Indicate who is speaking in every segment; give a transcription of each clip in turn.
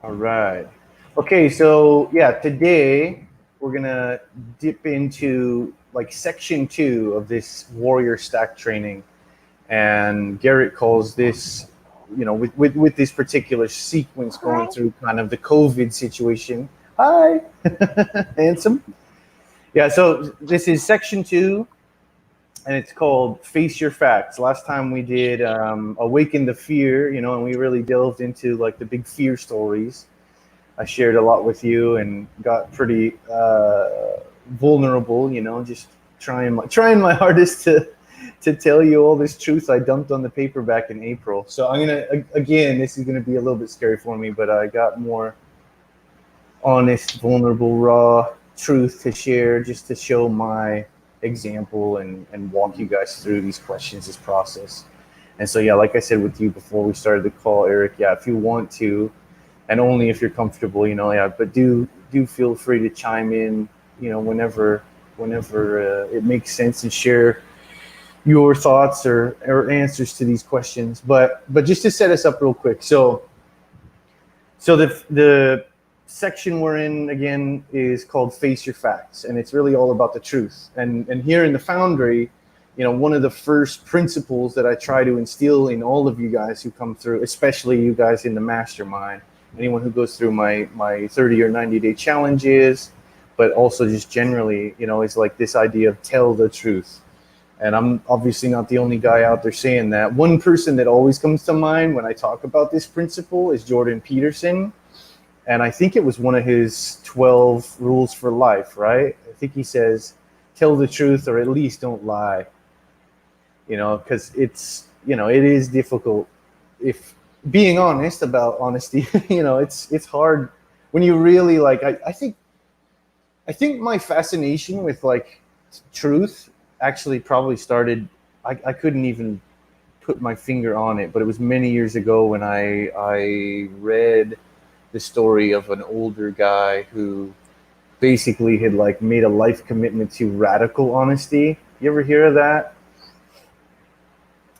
Speaker 1: All right. Okay, so yeah, today we're gonna dip into like section two of this warrior stack training, and Garrett calls this, with this particular sequence going
Speaker 2: Hi.
Speaker 1: through kind of the COVID situation. Hi, handsome. Yeah, so this is section two, and it's called Face Your Facts. Last time we did Awaken the Fear, and we really delved into like the big fear stories. I shared a lot with you and got pretty vulnerable, just trying my hardest to tell you all this truth I dumped on the paper back in April. So I'm gonna again, this is gonna be a little bit scary for me, but I got more honest, vulnerable, raw truth to share, just to show my example and walk you guys through these questions, this process. And so yeah, like I said with you before we started the call, Eric, yeah, if you want to, and only if you're comfortable, yeah, but do feel free to chime in, whenever it makes sense, and share your thoughts or answers to these questions. But just to set us up real quick, so the section we're in again is called Face Your Facts, and it's really all about the truth. And here in the Foundry, one of the first principles that I try to instill in all of you guys who come through, especially you guys in the mastermind, anyone who goes through my 30 or 90-day challenges, but also just generally, is like this idea of tell the truth. And I'm obviously not the only guy out there saying that. One person that always comes to mind when I talk about this principle is Jordan Peterson. And I think it was one of his 12 rules for life, right? I think he says, tell the truth, or at least don't lie. Because it is difficult, if being honest about honesty. It's hard when you really like. I think my fascination with like truth actually probably started. I couldn't even put my finger on it, but it was many years ago when I read the story of an older guy who basically had like made a life commitment to radical honesty. You ever hear of that?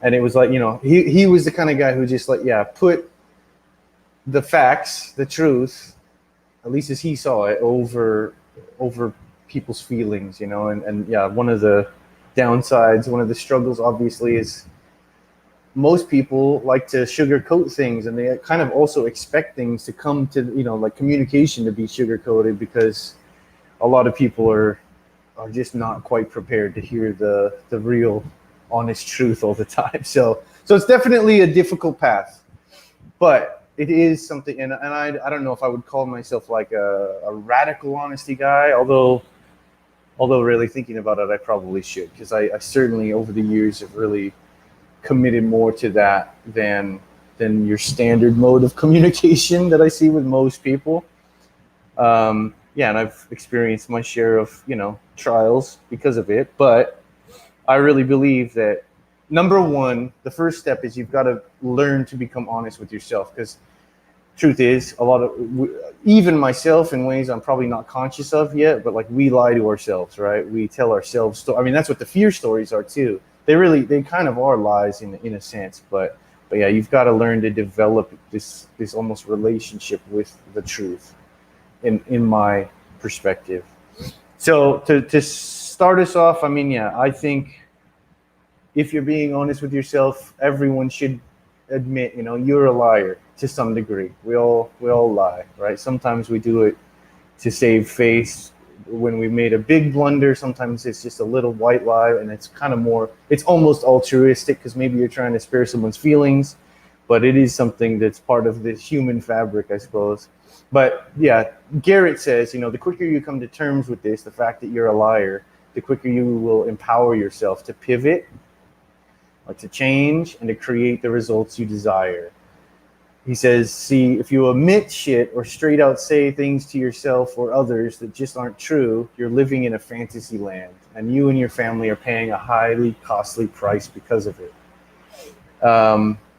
Speaker 1: And it was like, he was the kind of guy who just like, yeah, put the facts, the truth, at least as he saw it, over people's feelings. And yeah, one of the downsides, one of the struggles obviously is most people like to sugarcoat things, and they kind of also expect things to come to, like communication to be sugarcoated, because a lot of people are just not quite prepared to hear the real honest truth all the time. So it's definitely a difficult path, but it is something. And I don't know if I would call myself like a radical honesty guy, although really thinking about it, I probably should, because I certainly over the years have really committed more to that than your standard mode of communication that I see with most people. Yeah, and I've experienced my share of trials because of it, but I really believe that number one, the first step is you've got to learn to become honest with yourself, because truth is, a lot of, even myself, in ways I'm probably not conscious of yet, but like we lie to ourselves, right? We tell ourselves I mean, that's what the fear stories are too. They kind of are lies in a sense, but yeah, you've got to learn to develop this almost relationship with the truth, in my perspective. So to start us off, I mean, yeah, I think if you're being honest with yourself, everyone should admit, you're a liar to some degree. We all lie, right? Sometimes we do it to save face when we made a big blunder. Sometimes it's just a little white lie, and it's kind of more, it's almost altruistic, because maybe you're trying to spare someone's feelings, but it is something that's part of the human fabric, I suppose. But yeah, Garrett says, the quicker you come to terms with this, the fact that you're a liar, the quicker you will empower yourself to pivot, or to change, and to create the results you desire. He says, see, if you omit shit or straight out say things to yourself or others that just aren't true, you're living in a fantasy land, and you and your family are paying a highly costly price because of it.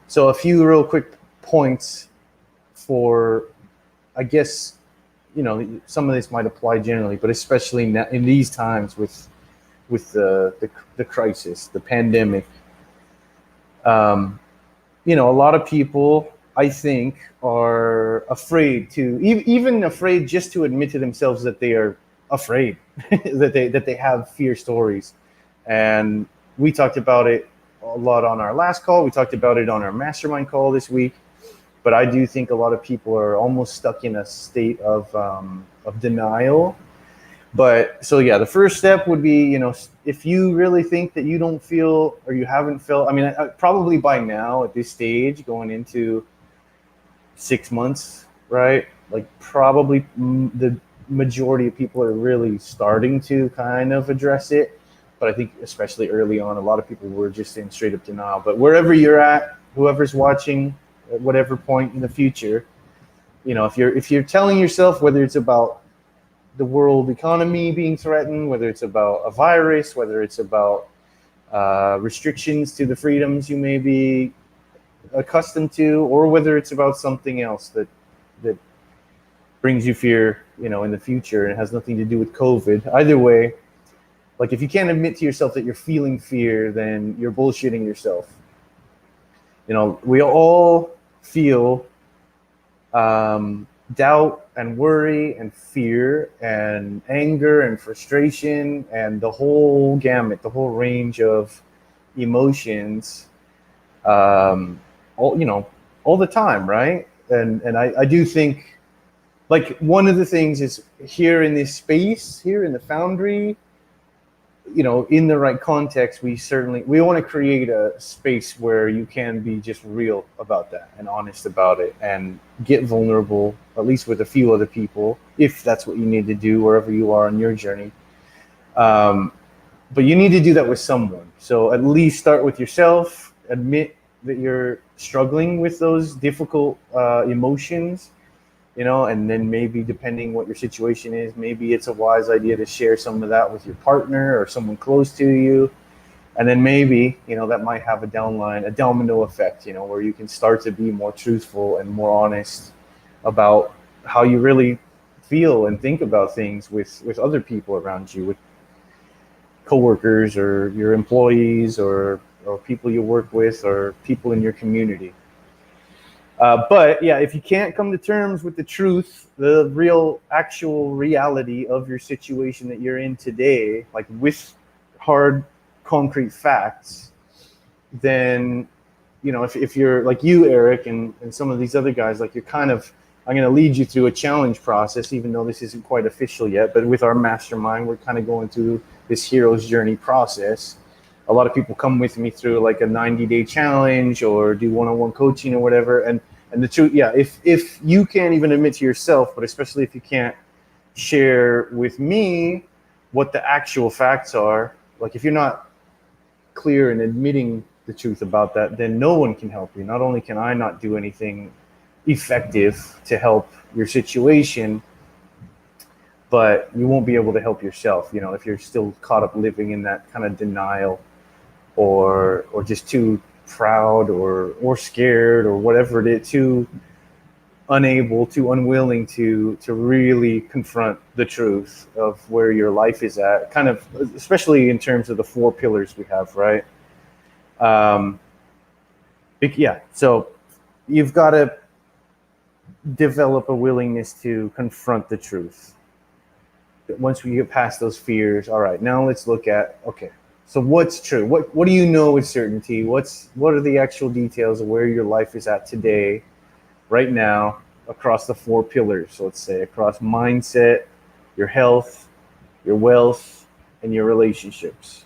Speaker 1: So a few real quick points for, I guess, some of this might apply generally, but especially in these times with the crisis, the pandemic. A lot of people I think, are afraid to even afraid just to admit to themselves that they are afraid, that they have fear stories. And we talked about it a lot on our last call. We talked about it on our mastermind call this week. But I do think a lot of people are almost stuck in a state of denial. But so yeah, the first step would be, if you really think that you don't feel, or you haven't felt, I mean, probably by now at this stage, going into 6 months, right? Like probably the majority of people are really starting to kind of address it. But I think especially early on, a lot of people were just in straight up denial. But wherever you're at, whoever's watching, at whatever point in the future, if you're telling yourself, whether it's about the world economy being threatened, whether it's about a virus, whether it's about restrictions to the freedoms you may be accustomed to, or whether it's about something else that brings you fear, in the future, and it has nothing to do with COVID. Either way, like if you can't admit to yourself that you're feeling fear, then you're bullshitting yourself. We all feel doubt and worry and fear and anger and frustration and the whole gamut, the whole range of emotions, all the time, right? And I do think, like, one of the things is here in this space, here in the Foundry, in the right context, we want to create a space where you can be just real about that and honest about it and get vulnerable, at least with a few other people, if that's what you need to do wherever you are on your journey. But you need to do that with someone. So at least start with yourself, admit that you're struggling with those difficult emotions, and then maybe, depending what your situation is, maybe it's a wise idea to share some of that with your partner or someone close to you. And then maybe, that might have a domino effect, where you can start to be more truthful and more honest about how you really feel and think about things with other people around you, with coworkers or your employees or people you work with or people in your community. But yeah, if you can't come to terms with the truth, the real, actual reality of your situation that you're in today, like with hard, concrete facts, then, if you're like you, Eric, and some of these other guys, like, I'm going to lead you through a challenge process, even though this isn't quite official yet. But with our mastermind, we're kind of going through this hero's journey process. A lot of people come with me through like a 90-day challenge or do one-on-one coaching or whatever. And the truth, yeah, if you can't even admit to yourself, but especially if you can't share with me what the actual facts are, like if you're not clear in admitting the truth about that, then no one can help you. Not only can I not do anything effective to help your situation, but you won't be able to help yourself, if you're still caught up living in that kind of denial, or just too proud or scared or whatever it is, too unable, too unwilling to really confront the truth of where your life is at, kind of, especially in terms of the 4 pillars we have, right? Yeah, so you've got to develop a willingness to confront the truth. Once we get past those fears, all right, now let's look at, okay, so what's true? What do you know with certainty? What are the actual details of where your life is at today, right now, across the 4 pillars? So let's say across mindset, your health, your wealth, and your relationships.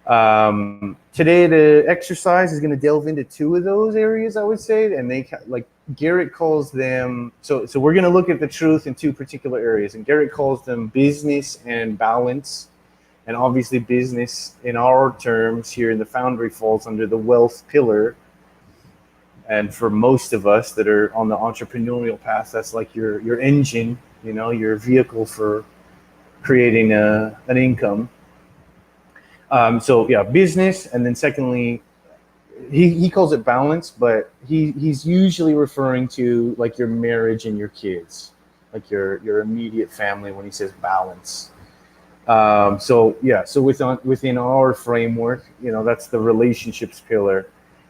Speaker 1: Today, the exercise is going to delve into 2 of those areas, I would say, and they, like Garrett calls them. So we're going to look at the truth in 2 particular areas, and Garrett calls them business and balance. And obviously, business in our terms here in the Foundry falls under the wealth pillar. And for most of us that are on the entrepreneurial path, that's like your engine, your vehicle for creating an income. So yeah, business, and then secondly, he calls it balance, but he's usually referring to like your marriage and your kids, like your immediate family when he says balance. So within our framework, that's the relationships pillar,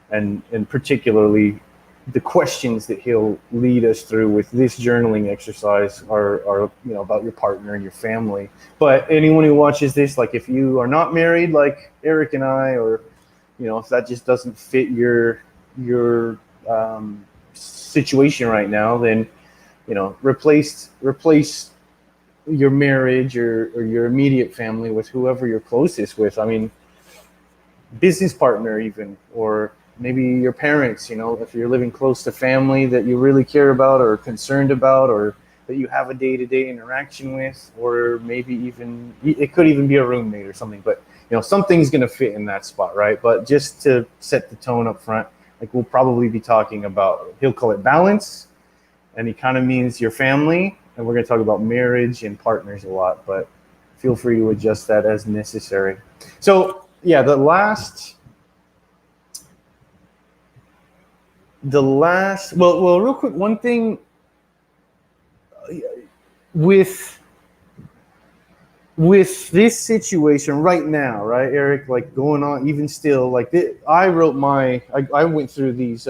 Speaker 1: and particularly the questions that he'll lead us through with this journaling exercise are about your partner and your family. But anyone who watches this, like if you are not married like Eric and I, or if that just doesn't fit your situation right now, then replace your marriage or your immediate family with whoever you're closest with. I mean, business partner even, or maybe your parents, if you're living close to family that you really care about or concerned about, or that you have a day-to-day interaction with, or maybe even it could even be a roommate or something. But something's going to fit in that spot, right? But just to set the tone up front, like we'll probably be talking about, he'll call it balance, and he kind of means your family, and we're going to talk about marriage and partners a lot, but feel free to adjust that as necessary. So yeah, the last well, real quick, one thing with this situation right now, right, Eric, like going on, even still, like I went through these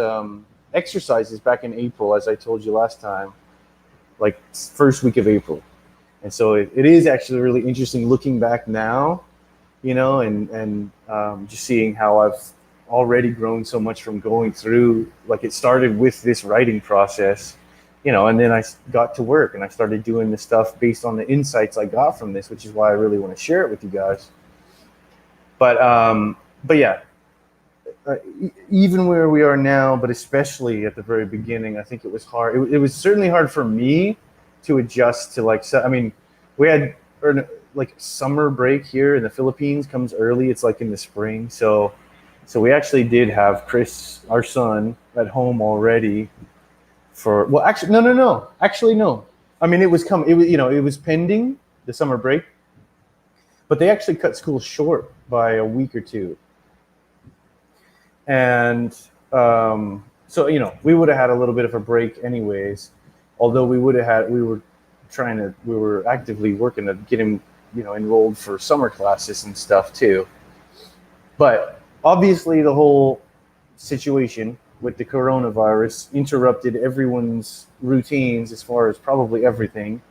Speaker 1: exercises back in April, as I told you last time, like first week of April. And so it is actually really interesting looking back now, and just seeing how I've already grown so much from going through, like it started with this writing process, and then I got to work and I started doing the stuff based on the insights I got from this, which is why I really want to share it with you guys. But yeah, even where we are now, but especially at the very beginning, I think it was hard. It was certainly hard for me to adjust to, like, I mean, we had like summer break here in the Philippines comes early. It's like in the spring. So we actually did have Chris, our son, at home already for, well, actually, no. Actually, no. I mean, it was it was pending the summer break, but they actually cut school short by a week or two. And so, we would have had a little bit of a break anyways, although we were actively working to get him, enrolled for summer classes and stuff too. But obviously the whole situation with the coronavirus interrupted everyone's routines as far as probably everything.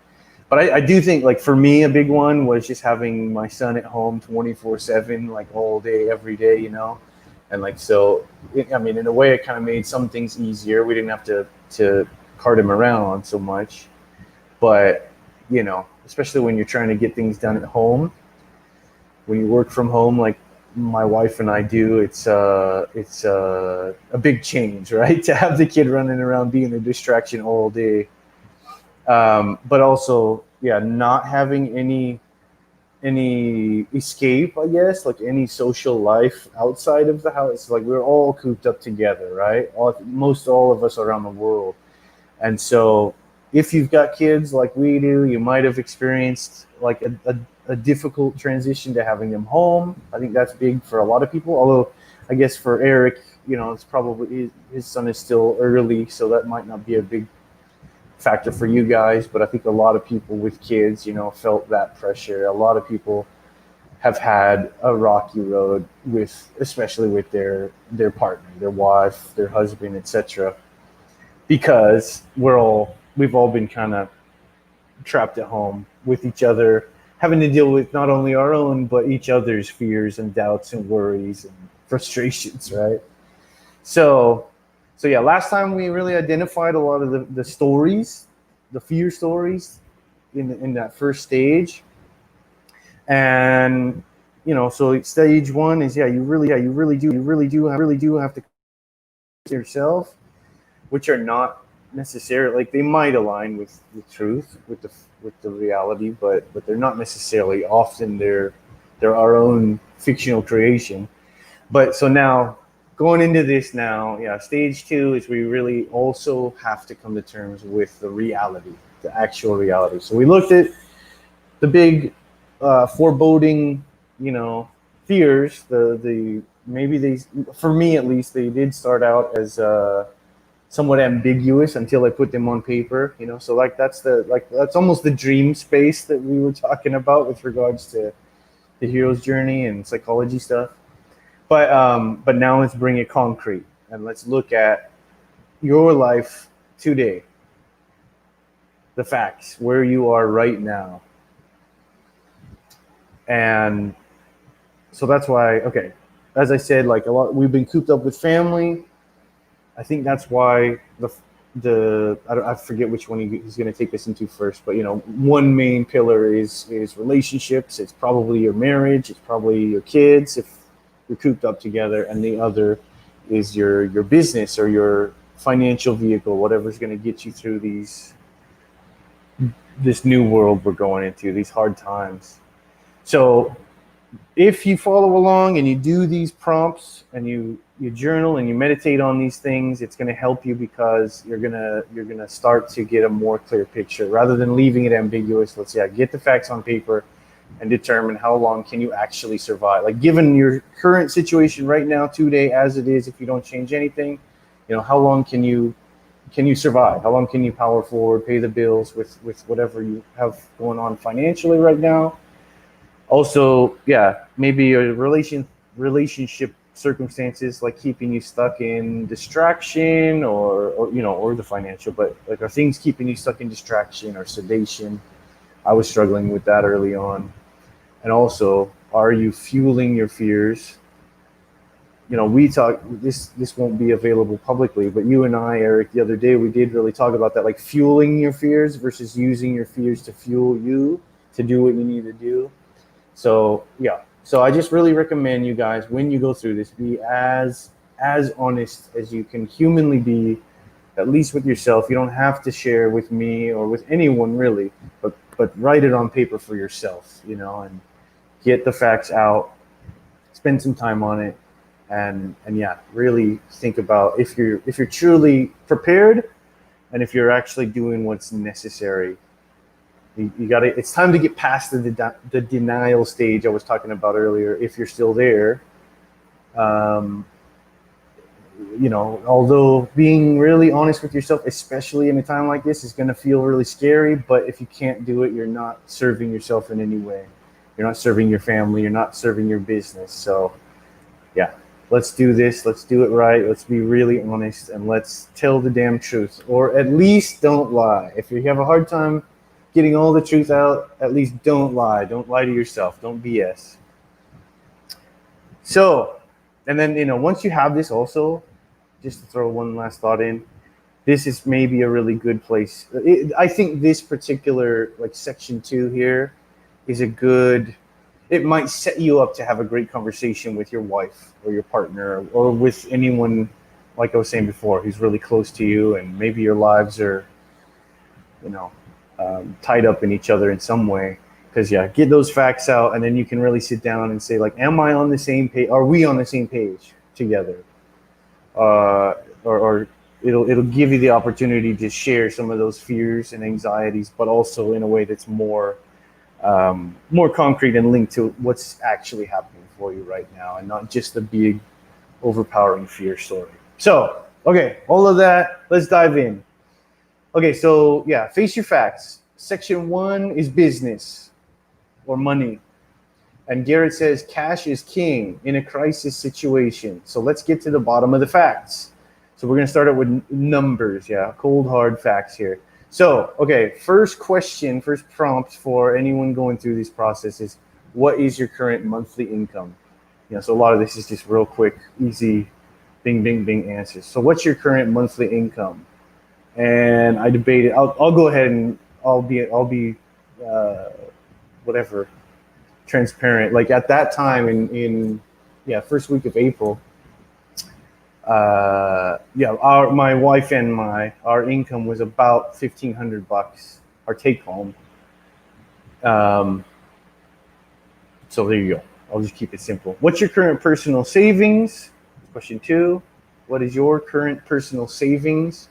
Speaker 1: But I do think, like, for me, a big one was just having my son at home 24/7, like all day, every day, And like, so, I mean, in a way it kind of made some things easier. We didn't have to cart him around so much. But, especially when you're trying to get things done at home, when you work from home, like my wife and I do, it's a big change, right? To have the kid running around being a distraction all day. But also, yeah, not having any escape, I guess, like any social life outside of the house. Like we're all cooped up together, right? Most all of us around the world. And so if you've got kids like we do, you might have experienced like a difficult transition to having them home. I think that's big for a lot of people. Although I guess for Eric, it's probably his son is still early, so that might not be a big factor for you guys. But I think a lot of people with kids, felt that pressure. A lot of people have had a rocky road especially with their partner, their wife, their husband, etc. Because we've all been kind of trapped at home with each other, having to deal with not only our own, but each other's fears and doubts and worries and frustrations, right? So yeah, last time we really identified a lot of the stories, the fear stories in that first stage. And, so stage one is, you really do have to yourself, which are not necessarily, like, they might align with the truth, with the reality, but they're not necessarily. Often they're our own fictional creation. But so now going into this now, stage two is we really also have to come to terms with the reality, the actual reality. So we looked at the big foreboding, fears. Maybe these, for me at least, they did start out as somewhat ambiguous until I put them on paper, so like that's almost the dream space that we were talking about with regards to the hero's journey and psychology stuff. But now let's bring it concrete and let's look at your life today, the facts, where you are right now. And so that's why, okay, as I said, like a lot, we've been cooped up with family. I think that's why I forget which one he's going to take us into first, but one main pillar is relationships. It's probably your marriage. It's probably your kids if you're cooped up together, and the other is your business or your financial vehicle, whatever's going to get you through this new world we're going into, these hard times. So if you follow along and you do these prompts and you journal and you meditate on these things, it's going to help you because you're going to start to get a more clear picture rather than leaving it ambiguous. Let's get the facts on paper and determine how long can you actually survive. Like given your current situation right now, today as it is, if you don't change anything, how long can you survive? How long can you power forward, pay the bills with whatever you have going on financially right now? Also, maybe your relationship circumstances like keeping you stuck in distraction or the financial, but like are things keeping you stuck in distraction or sedation? I was struggling with that early on. And also, are you fueling your fears? We talk, this won't be available publicly, but you and I, Eric, the other day, we did really talk about that, like fueling your fears versus using your fears to fuel you to do what you need to do. So I just really recommend you guys, when you go through this, be as honest as you can humanly be, at least with yourself. You don't have to share with me or with anyone really, but write it on paper for yourself, and get the facts out, spend some time on it, and really think about if you're truly prepared and if you're actually doing what's necessary. You got to. It's time to get past the denial stage I was talking about earlier. If you're still there, although being really honest with yourself, especially in a time like this, is going to feel really scary. But if you can't do it, you're not serving yourself in any way. You're not serving your family. You're not serving your business. So, let's do this. Let's do it right. Let's be really honest and let's tell the damn truth, or at least don't lie. If you have a hard time getting all the truth out, at least don't lie. Don't lie to yourself. Don't BS. So, and then, once you have this also, just to throw one last thought in, this is maybe a really good place. I think this particular, like section 2 here, is it might set you up to have a great conversation with your wife or your partner or with anyone, like I was saying before, who's really close to you, and maybe your lives are, tied up in each other in some way. Because get those facts out, and then you can really sit down and say, like, am I on the same page? Are we on the same page together? Or it'll give you the opportunity to share some of those fears and anxieties, but also in a way that's more concrete and linked to what's actually happening for you right now, and not just the big overpowering fear story. So, okay, all of that, let's dive in. Okay, so face your facts. Section 1 is business or money. And Garrett says cash is king in a crisis situation. So let's get to the bottom of the facts. So we're going to start out with numbers, cold hard facts here. So, okay, first prompt for anyone going through this process is, what is your current monthly income? So a lot of this is just real quick, easy, bing, bing, bing answers. So what's your current monthly income? And I debated. I'll go ahead and I'll be whatever, transparent. Like at that time in first week of April, my wife and our income was about $1,500, our take home. So there you go. I'll just keep it simple. What's your current personal savings? Question 2. What is your current personal savings?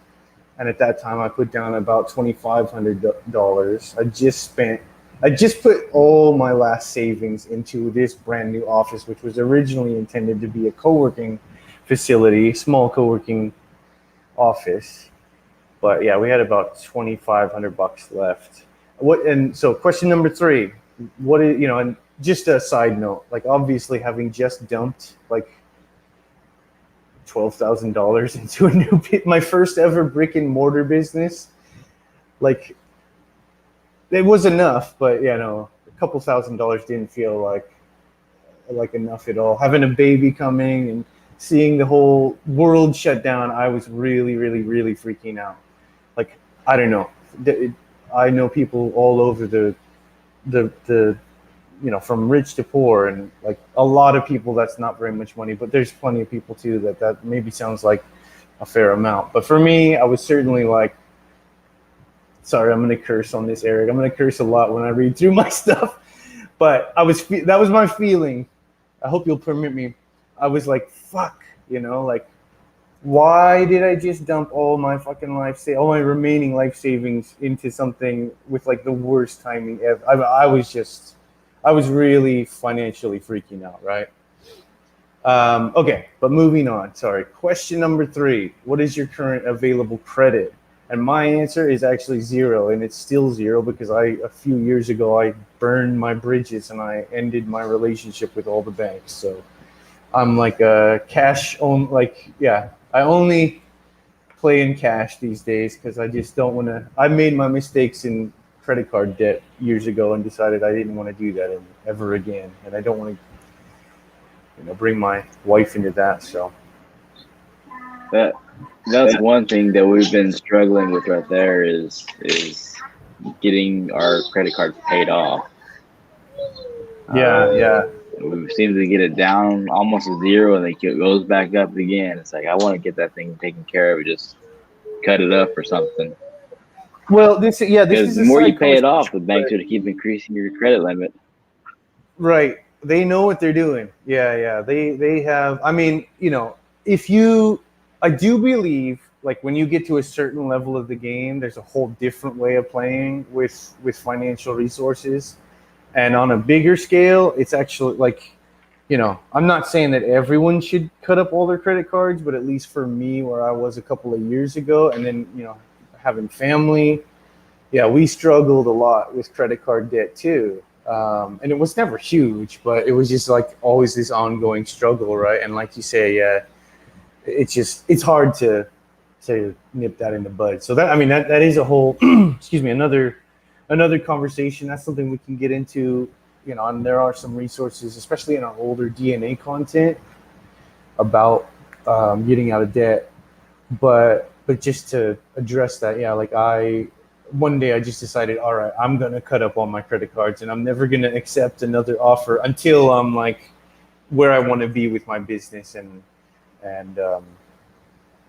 Speaker 1: And at that time, I put down about $2,500. I just put all my last savings into this brand new office, which was originally intended to be a co-working facility, small co-working office. But we had about $2,500 left. So question number 3, what is, and just a side note, like obviously having just dumped like $12,000 into a new my first ever brick and mortar business. Like, it was enough, but a couple $1,000s didn't feel like enough at all. Having a baby coming and seeing the whole world shut down, I was really, really, really freaking out. Like, I don't know. I know people all over the from rich to poor, and like a lot of people, that's not very much money, but there's plenty of people too that maybe sounds like a fair amount. But for me, I was certainly like, sorry, I'm going to curse on this, Eric. I'm going to curse a lot when I read through my stuff, but that was my feeling. I hope you'll permit me. I was like, fuck, like, why did I just dump all my fucking all my remaining life savings into something with like the worst timing ever? I was really financially freaking out, right? Okay, but moving on. Sorry. Question number 3. What is your current available credit? And my answer is actually 0, and it's still 0 because a few years ago, I burned my bridges and I ended my relationship with all the banks. So I'm like a cash on, I only play in cash these days because I just don't want to. I made my mistakes in credit card debt years ago and decided I didn't want to do that ever again, and I don't want to, bring my wife into that. So
Speaker 2: that's one thing that we've been struggling with right there is getting our credit cards paid off.
Speaker 1: Yeah.
Speaker 2: We seem to get it down almost to 0, and then it goes back up again. It's like, I want to get that thing taken care of. Just cut it up or something.
Speaker 1: Well, this is
Speaker 2: the more you pay it off, the banks are to keep increasing your credit limit.
Speaker 1: Right. They know what they're doing. Yeah. They have. I mean, I do believe, like, when you get to a certain level of the game, there's a whole different way of playing with financial resources. And on a bigger scale, it's actually like, I'm not saying that everyone should cut up all their credit cards, but at least for me, where I was a couple of years ago, and then, having family, we struggled a lot with credit card debt too. And it was never huge, but it was just like always this ongoing struggle, right? And like you say, it's hard to nip that in the bud. So that is a whole, excuse me, another conversation. That's something we can get into, and there are some resources, especially in our older DNA content, about getting out of debt. But just to address that, one day I just decided, all right, I'm going to cut up all my credit cards, and I'm never going to accept another offer until I'm like where I want to be with my business and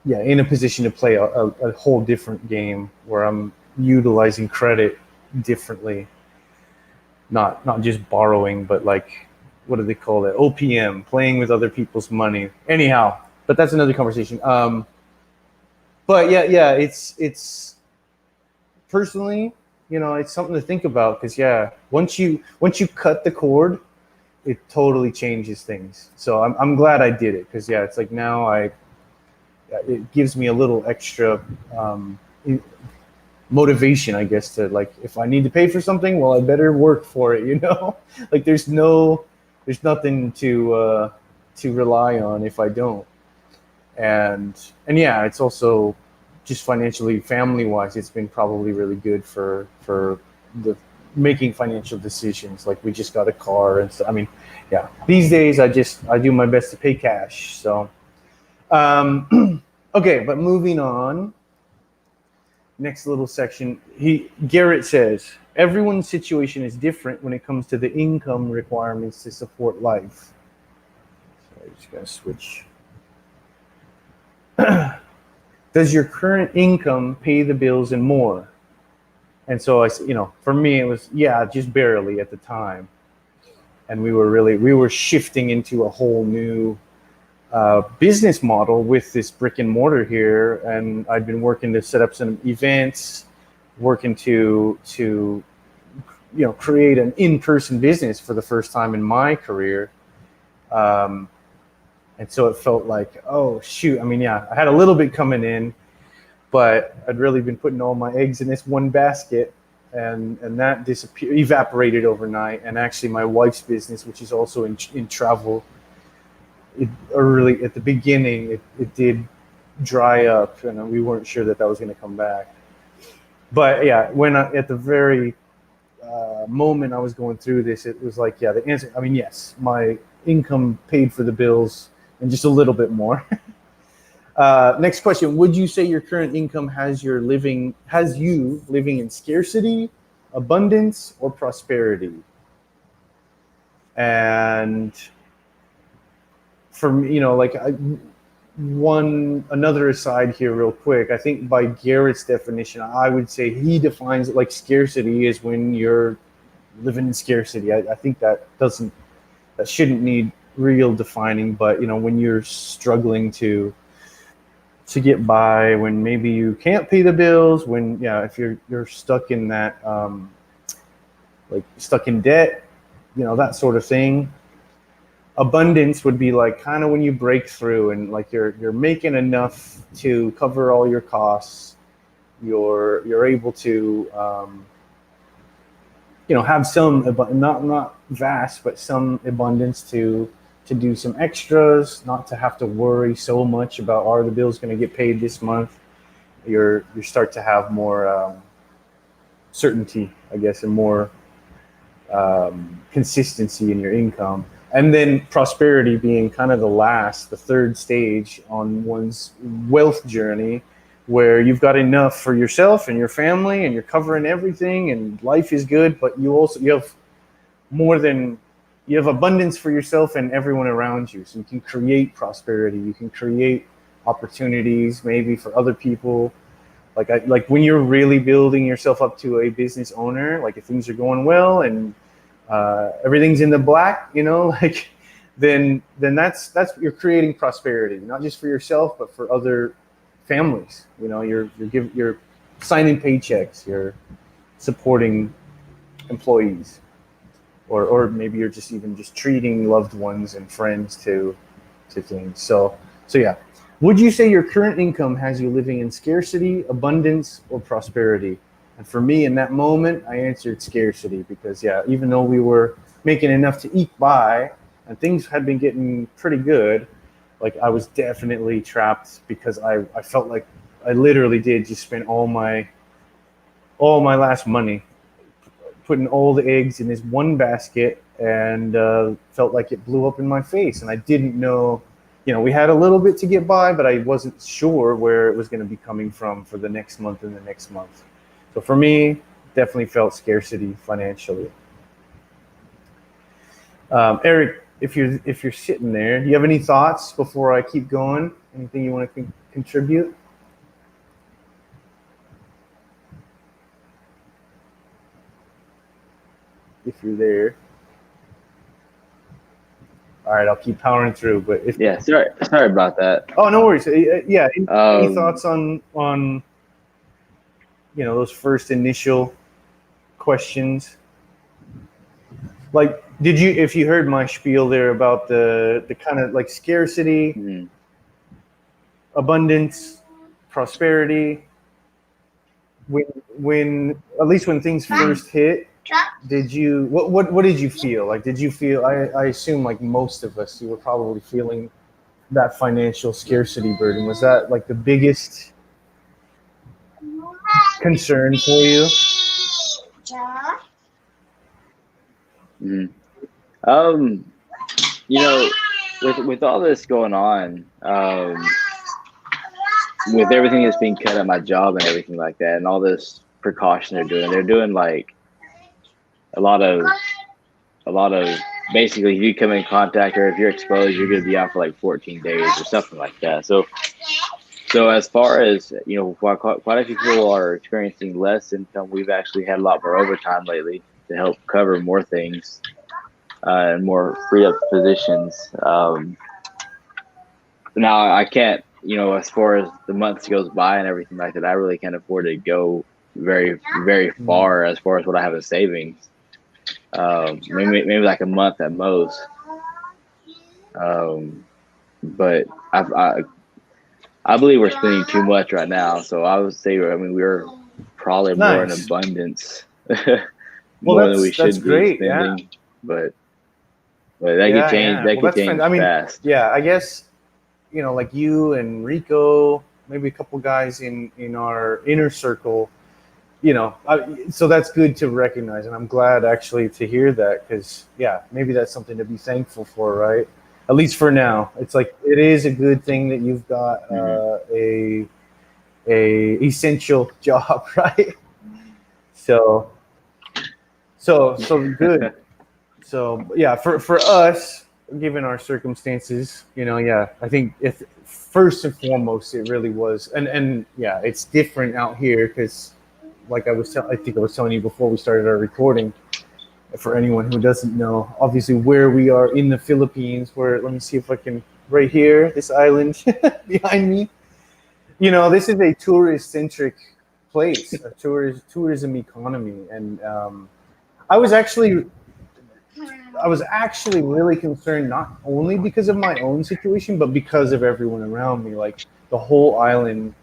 Speaker 1: in a position to play a whole different game where I'm utilizing credit differently, not just borrowing, but like, what do they call it? OPM, playing with other people's money. Anyhow, but that's another conversation. But it's personally, it's something to think about because once you cut the cord, it totally changes things. So I'm glad I did it because it's like now it gives me a little extra motivation, I guess, to like, if I need to pay for something, well, I better work for it, like there's nothing to rely on if I don't. And it's also just financially, family wise, it's been probably really good for the making financial decisions. Like, we just got a car and stuff. These days I do my best to pay cash. So okay, but moving on. Next little section, Garrett says, everyone's situation is different when it comes to the income requirements to support life. So I just gotta switch. Does your current income pay the bills and more? And so for me, it was, just barely at the time. And we were shifting into a whole new business model with this brick and mortar here, and I'd been working to set up some events, working to create an in-person business for the first time in my career, and so it felt like, oh shoot, I had a little bit coming in, but I'd really been putting all my eggs in this one basket, and that evaporated overnight. And actually my wife's business, which is also in travel, it early at the beginning, it did dry up, and we weren't sure that that was going to come back. But yeah, when at the very moment I was going through this, it was like, yeah, the answer. I mean, yes, my income paid for the bills and just a little bit more. Next question: would you say your current income has you living in scarcity, abundance, or prosperity? And for me, like another aside here real quick, I think by Garrett's definition, I would say he defines it like scarcity is when you're living in scarcity. I think that shouldn't need real defining, but when you're struggling to get by, when maybe you can't pay the bills, when if you're stuck in that like stuck in debt, that sort of thing. Abundance would be like kind of when you break through and like you're making enough to cover all your costs. You're able to have some, not vast, but some abundance to do some extras, not to have to worry so much about, are the bills going to get paid this month? You start to have more certainty, I guess, and more consistency in your income. And then prosperity being kind of the third stage on one's wealth journey, where you've got enough for yourself and your family and you're covering everything and life is good, but you have abundance for yourself and everyone around you. So you can create prosperity, you can create opportunities maybe for other people. Like when you're really building yourself up to a business owner, like if things are going well and everything's in the black, then that's you're creating prosperity, not just for yourself but for other families. You're signing paychecks, you're supporting employees, or maybe you're just treating loved ones and friends to things. So yeah. Would you say your current income has you living in scarcity, abundance, or prosperity? And for me, in that moment, I answered scarcity, because even though we were making enough to eat by and things had been getting pretty good, like I was definitely trapped, because I felt like I literally did just spend all my last money putting all the eggs in this one basket, and felt like it blew up in my face. And I didn't know, we had a little bit to get by, but I wasn't sure where it was going to be coming from for the next month and the next month. So for me, definitely felt scarcity financially. Eric, if you're sitting there, do you have any thoughts before I keep going? Anything you want to contribute? If you're there. All right, I'll keep powering through. But
Speaker 2: sorry about that.
Speaker 1: Oh, no worries. Yeah, any thoughts on those first initial questions? Like, if you heard my spiel there about the kind of like scarcity, abundance, prosperity, when at least when things first hit, what did you feel? Like, did you feel, I assume like most of us, you were probably feeling that financial scarcity burden. Was that like the biggest concern for you?
Speaker 2: With all this going on, with everything that's being cut at my job and everything like that, and all this precaution they're doing like a lot of basically, if you come in contact or if you're exposed, you're going to be out for like 14 days or something like that. So as far as, quite a few people are experiencing less income, we've actually had a lot more overtime lately to help cover more things and more free up positions. Now I can't, as far as the months goes by and everything like that, I really can't afford to go very, very far as far as what I have in savings. Maybe like a month at most. But I believe we're spending too much right now. So I would say, we're probably more in abundance, more than we should be spending. Yeah. But But that could change. That
Speaker 1: Well,
Speaker 2: could
Speaker 1: that's
Speaker 2: change
Speaker 1: I mean,
Speaker 2: fast.
Speaker 1: yeah, I guess, like you and Rico, maybe a couple guys in our inner circle, so that's good to recognize, and I'm glad actually to hear that, because yeah, maybe that's something to be thankful for, right? At least for now, it's like it is a good thing that you've got
Speaker 2: Hmm.
Speaker 1: a essential job, right? So so good. So yeah, for us, given our circumstances, yeah, I think if first and foremost, it really was, and yeah, it's different out here because, like I think I was telling you before we started our recording. For anyone who doesn't know, obviously where we are in the Philippines, where let me see if I can right here, this island behind me. This is a tourist centric place, a tourism economy, and I was actually I was actually really concerned, not only because of my own situation, but because of everyone around me. Like the whole island,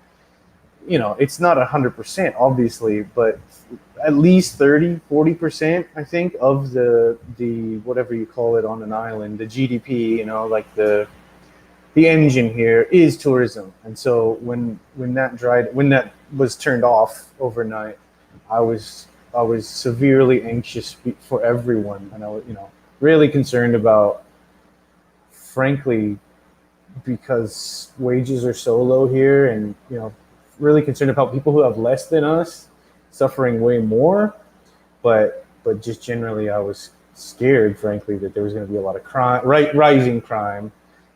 Speaker 1: it's not 100%, obviously, but at least 30, 40%, I think, of the whatever you call it on an island, the GDP, like the engine here is tourism. And so when that was turned off overnight, I was severely anxious for everyone, and I was, really concerned about, frankly, because wages are so low here, and really concerned about people who have less than us suffering way more. But just generally, I was scared, frankly, that there was going to be a lot of crime, rising crime,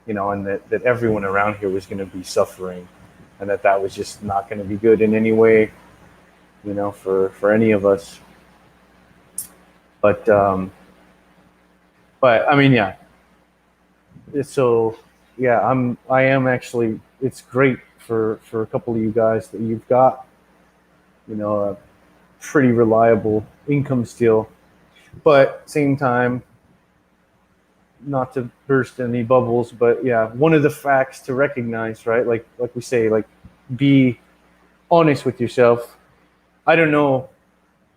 Speaker 1: and that everyone around here was going to be suffering, and that was just not going to be good in any way, for any of us. But I mean, yeah. So yeah, I am actually. It's great for a couple of you guys that you've got, a pretty reliable income still, but same time, not to burst any bubbles, but yeah, one of the facts to recognize, right? Like we say, like, be honest with yourself. I don't know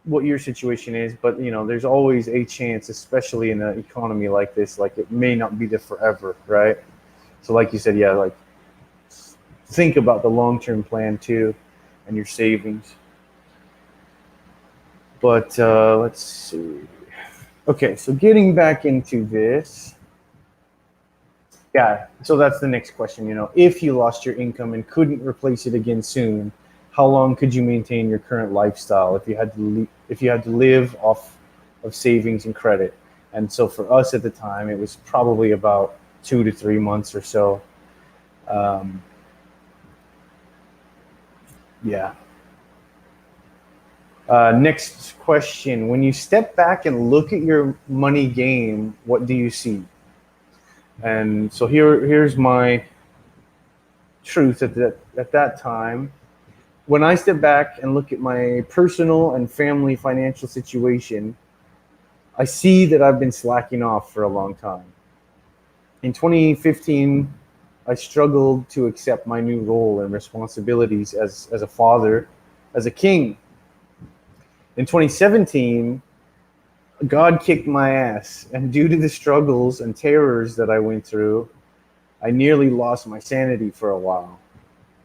Speaker 1: what your situation is, but there's always a chance, especially in an economy like this, like it may not be there forever, right? So like you said, yeah, like think about the long-term plan too, and your savings. But let's see. Okay, so getting back into this, yeah. So that's the next question. If you lost your income and couldn't replace it again soon, how long could you maintain your current lifestyle if you had to live off of savings and credit? And so for us at the time, it was probably about 2 to 3 months or so. Um, yeah. Next question. When you step back and look at your money game, what do you see? And so here's my truth at that time. When I step back and look at my personal and family financial situation, I see that I've been slacking off for a long time. In 2015, I struggled to accept my new role and responsibilities as a father, as a king. In 2017, God kicked my ass, and due to the struggles and terrors that I went through, I nearly lost my sanity for a while.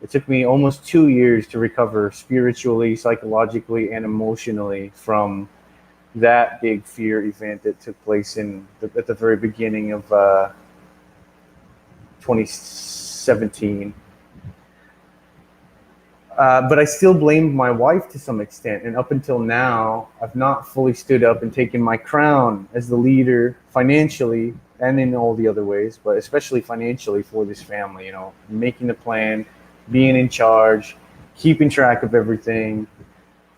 Speaker 1: It took me almost 2 years to recover spiritually, psychologically, and emotionally from that big fear event that took place at the very beginning of 2017. But I still blamed my wife to some extent, and up until now, I've not fully stood up and taken my crown as the leader financially and in all the other ways, but especially financially for this family. Making the plan, being in charge, keeping track of everything,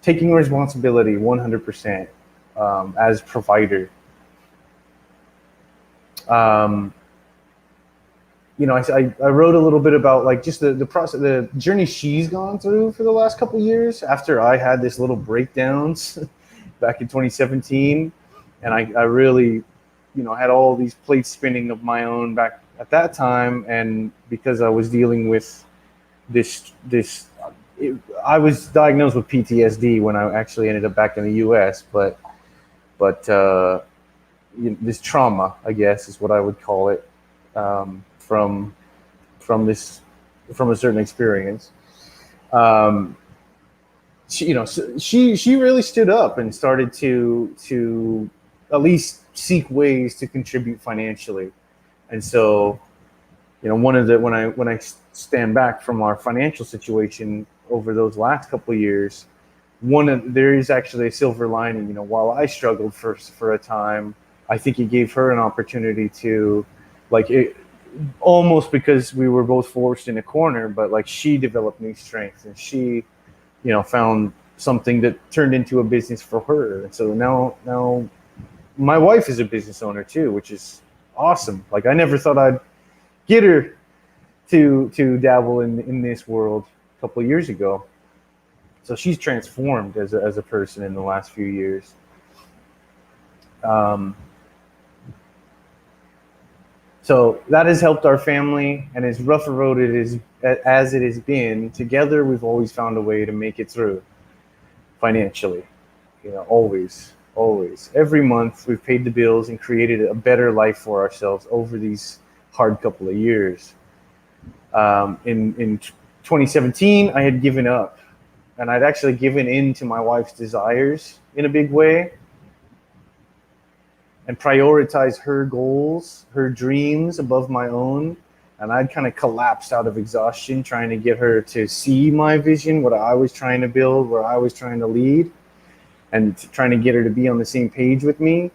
Speaker 1: taking responsibility 100% as provider. Um, I wrote a little bit about like just the process, the journey she's gone through for the last couple of years after I had this little breakdowns back in 2017, and I really, had all these plates spinning of my own back at that time, and because I was dealing with I was diagnosed with PTSD when I actually ended up back in the U.S., but this trauma, I guess, is what I would call it, from this, from a certain experience. Um, she really stood up and started to at least seek ways to contribute financially. And so, one of the when I stand back from our financial situation over those last couple of years, there is actually a silver lining. While I struggled for a time, I think it gave her an opportunity to, like, it, almost because we were both forced in a corner, but like she developed new strength, and she, found something that turned into a business for her. And so now my wife is a business owner too, which is awesome. Like, I never thought I'd get her to dabble in this world a couple of years ago. So she's transformed as a person in the last few years. So that has helped our family, and as rough a road as it has been, together we've always found a way to make it through financially. Always. Every month we've paid the bills and created a better life for ourselves over these hard couple of years. In 2017, I had given up, and I'd actually given in to my wife's desires in a big way, and prioritize her goals, her dreams above my own. And I'd kind of collapsed out of exhaustion trying to get her to see my vision, what I was trying to build, where I was trying to lead, and trying to get her to be on the same page with me.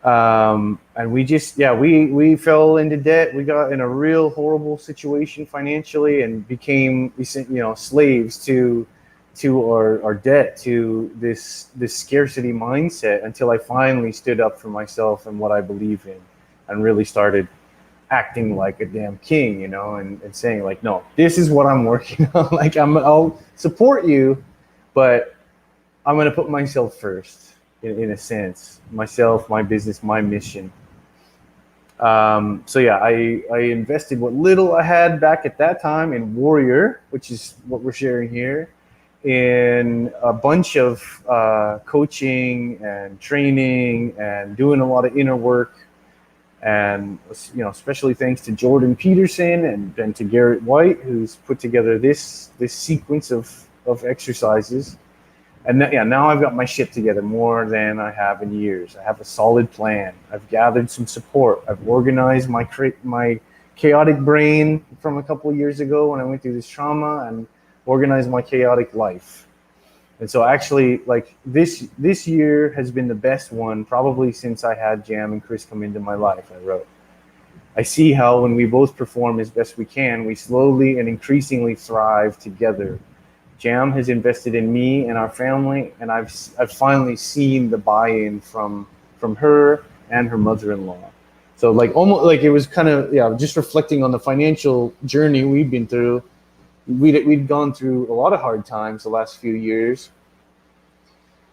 Speaker 1: And we just, we fell into debt. We got in a real horrible situation financially and became, slaves to our debt, to this scarcity mindset, until I finally stood up for myself and what I believe in, and really started acting like a damn king, and saying, like, no, this is what I'm working on. Like, I'll support you, but I'm going to put myself first, in a sense, myself, my business, my mission. I invested what little I had back at that time in Warrior, which is what we're sharing here, in a bunch of coaching and training and doing a lot of inner work. And, especially thanks to Jordan Peterson and to Garrett White, who's put together this sequence of exercises. And now I've got my shit together more than I have in years. I have a solid plan. I've gathered some support. I've organized my chaotic brain from a couple of years ago when I went through this trauma, and organized my chaotic life. And so actually, like, this year has been the best one probably since I had Jam and Chris come into my life. I wrote, I see how when we both perform as best we can, we slowly and increasingly thrive together. Jam has invested in me and our family, and I've finally seen the buy-in from her and her mother-in-law. So, like, almost like it was kind of, just reflecting on the financial journey we've been through. We'd gone through a lot of hard times the last few years,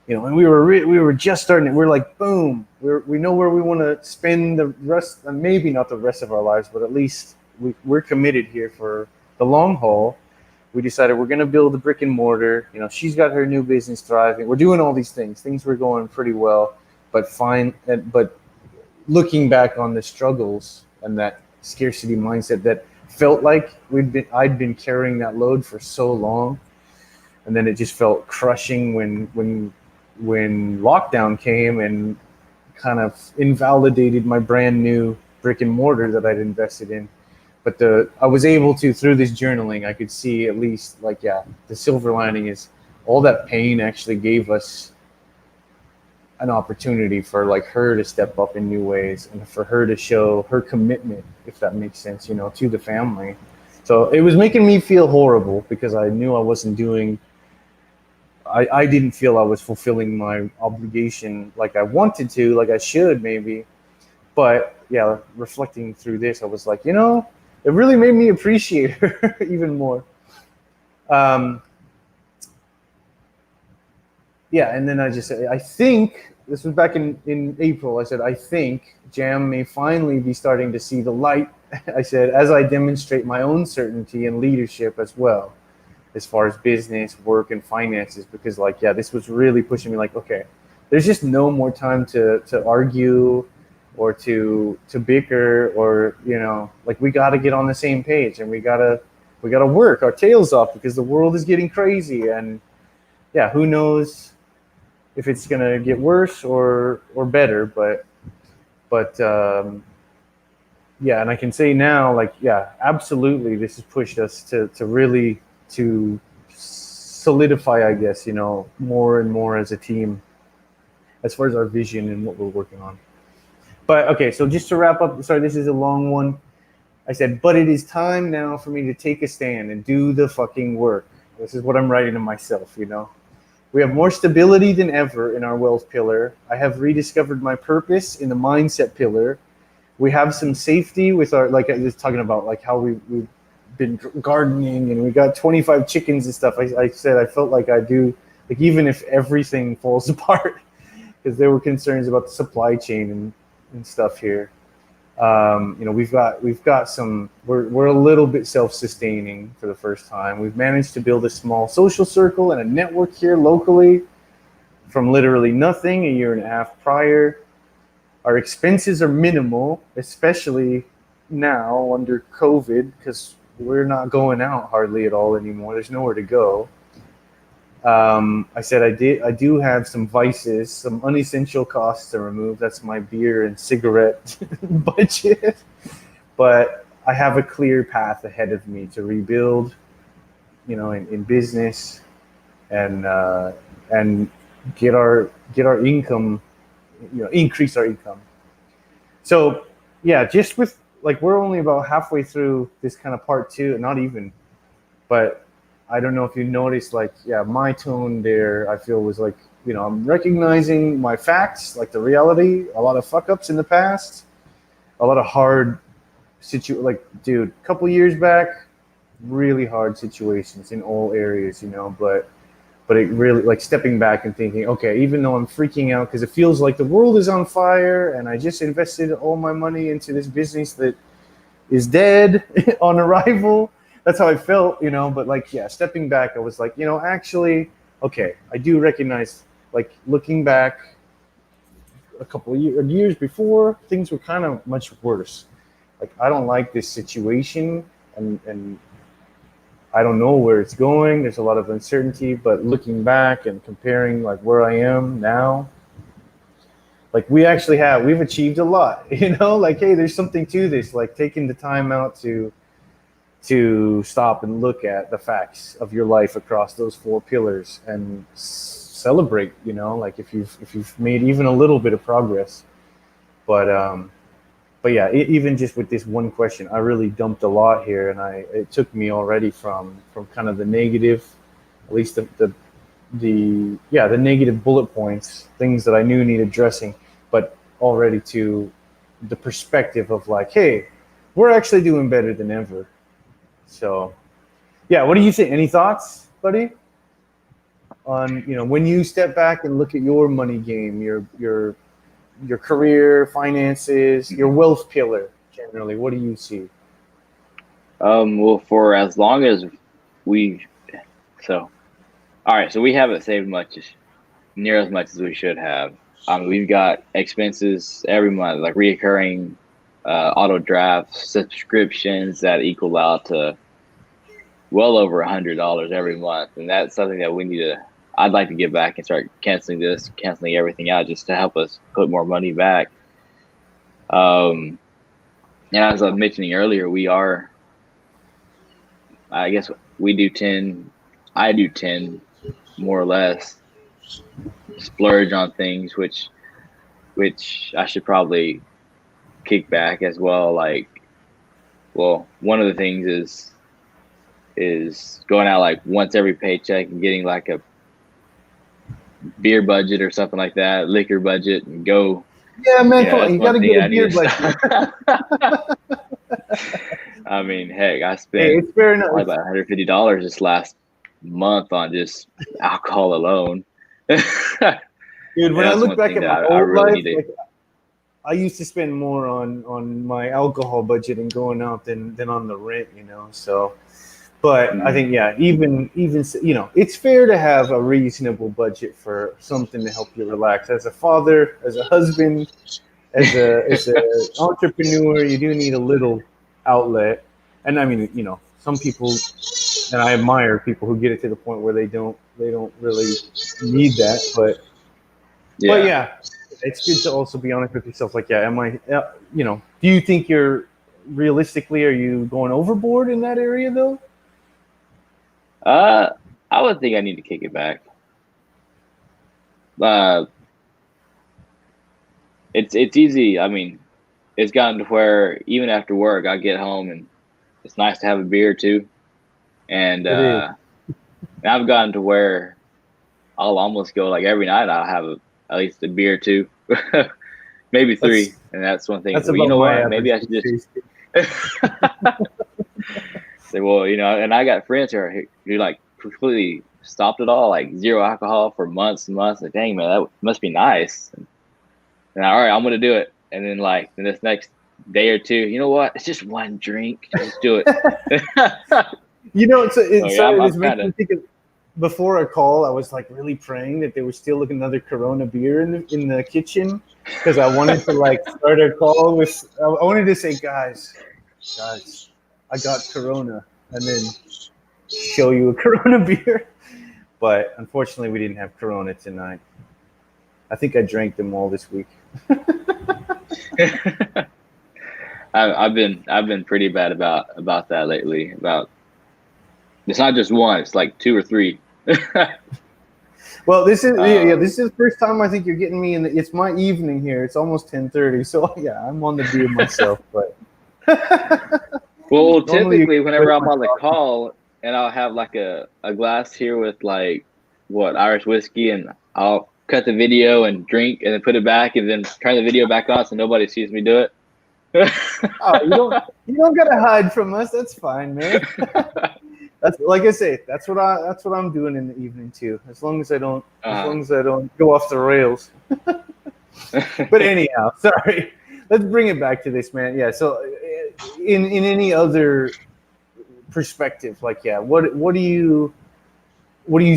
Speaker 1: and we were just starting it. We're like, boom, we know where we want to spend the rest, maybe not the rest of our lives, but at least we're committed here for the long haul. We decided we're going to build a brick and mortar. She's got her new business thriving. We're doing all these things. Things were going pretty well, but looking back on the struggles and that scarcity mindset that felt like I'd been carrying that load for so long, and then it just felt crushing when lockdown came and kind of invalidated my brand new brick and mortar that I'd invested in. But I was able to, through this journaling, I could see at least, like, the silver lining is all that pain actually gave us an opportunity for, like, her to step up in new ways, and for her to show her commitment, if that makes sense, to the family. So it was making me feel horrible because I knew I wasn't doing, I didn't feel I was fulfilling my obligation like I wanted to, like I should maybe. But reflecting through this, I was like, it really made me appreciate her even more. And then I think, this was back in April, I said, I think Jam may finally be starting to see the light, I said, as I demonstrate my own certainty and leadership as well, as far as business, work, and finances, because, like, this was really pushing me, like, okay, there's just no more time to argue or to bicker, or like we got to get on the same page, and we gotta work our tails off because the world is getting crazy. And yeah, who knows if it's gonna get worse or better, but yeah, and I can say now, like, yeah, absolutely, this has pushed us to really to solidify, I guess, more and more as a team as far as our vision and what we're working on. But okay, so just to wrap up, sorry, this is a long one. I said, but it is time now for me to take a stand and do the fucking work. This is what I'm writing to myself, We have more stability than ever in our wealth pillar. I have rediscovered my purpose in the mindset pillar. We have some safety with our, like I was talking about, like how we've been gardening and we got 25 chickens and stuff. I said I felt like I do, like even if everything falls apart, because there were concerns about the supply chain and stuff here. We've got some, we're a little bit self-sustaining for the first time. We've managed to build a small social circle and a network here locally from literally nothing a year and a half prior. Our expenses are minimal, especially now under COVID, because we're not going out hardly at all anymore. There's nowhere to go. I said I do have some vices, some unessential costs to remove. That's my beer and cigarette budget. But I have a clear path ahead of me to rebuild, in business and get our income, increase our income. So yeah, just with like, we're only about halfway through this kind of part two, not even, but I don't know if you noticed, like, yeah, my tone there, I feel, was like, I'm recognizing my facts, like the reality, a lot of fuck ups in the past, a lot of hard like, dude, a couple years back, really hard situations in all areas, but it really, like, stepping back and thinking, okay, even though I'm freaking out because it feels like the world is on fire and I just invested all my money into this business that is dead on arrival. That's how I felt, but like, yeah, stepping back, I was like, actually, okay, I do recognize, like, looking back a couple of years before, things were kind of much worse. Like, I don't like this situation, and I don't know where it's going. There's a lot of uncertainty, but looking back and comparing, like, where I am now, like, we've achieved a lot, like, hey, there's something to this, like taking the time out to stop and look at the facts of your life across those four pillars and celebrate, like if you've made even a little bit of progress. But yeah, even just with this one question, I really dumped a lot here, and it took me already from kind of the negative, at least the negative bullet points, things that I knew needed addressing, but already to the perspective of like, hey, we're actually doing better than ever. So, yeah, what do you think? Any thoughts, buddy, on when you step back and look at your money game, your career, finances, your wealth pillar generally? What do you see?
Speaker 2: Well, for as long as all right, so we haven't saved near as much as we should have. We've got expenses every month, like reoccurring auto draft subscriptions that equal out to well over $100 every month, and that's something that I'd like to get back and start canceling everything out just to help us put more money back. And as I was mentioning earlier, I guess we do 10, I do 10 more or less, splurge on things which I should probably kick back as well. Like, well, one of the things is going out like once every paycheck and getting like a beer budget or something like that, liquor budget, and go.
Speaker 1: Yeah, man, come on, you gotta get a beer budget.
Speaker 2: I mean, heck, I spent probably about $150 this last month on just alcohol alone.
Speaker 1: Dude, when I look back at my old life, I used to spend more on my alcohol budget and going out than on the rent, so. But I think, yeah, even it's fair to have a reasonable budget for something to help you relax as a father, as a husband, as a entrepreneur, you do need a little outlet. And I mean, some people, and I admire people who get it to the point where they don't really need that. But
Speaker 2: Yeah.
Speaker 1: yeah, it's good to also be honest with yourself. Like, yeah, am I, do you think realistically, are you going overboard in that area though?
Speaker 2: I would think I need to kick it back. Uh, it's easy. I mean, it's gotten to where even after work, I get home and it's nice to have a beer too. And
Speaker 1: It is.
Speaker 2: I've gotten to where I'll almost go like every night. I'll have at least a beer too, maybe three. And that's one thing.
Speaker 1: That's
Speaker 2: Well,
Speaker 1: about
Speaker 2: you know
Speaker 1: my
Speaker 2: what? Maybe I should
Speaker 1: average.
Speaker 2: say, well, and I got friends who like completely stopped it all, like zero alcohol for months and months. Like, dang man, that must be nice. And all right, I'm gonna do it. And then like in this next day or two, you know what? It's just one drink. Just do it.
Speaker 1: It makes me think of, before a call, I was like really praying that they were still looking another Corona beer in the kitchen, because I wanted to like start a call with. I wanted to say, guys, I got Corona, and then show you a Corona beer. But unfortunately, we didn't have Corona tonight. I think I drank them all this week.
Speaker 2: I've been pretty bad about that lately. About it's not just one; it's like two or three.
Speaker 1: Well, this is the first time I think you're getting me in. It's my evening here. It's almost 10:30, so yeah, I'm on the beer myself. But
Speaker 2: well, typically whenever I'm on the call and I'll have like a glass here with like Irish whiskey, and I'll cut the video and drink and then put it back and then turn the video back on so nobody sees me do it.
Speaker 1: Oh, you don't gotta hide from us. That's fine, man. That's like I say. That's what I'm doing in the evening too. As long as I don't go off the rails. But anyhow, sorry. Let's bring it back to this, man. Yeah. So, in any other perspective, like, yeah, what do you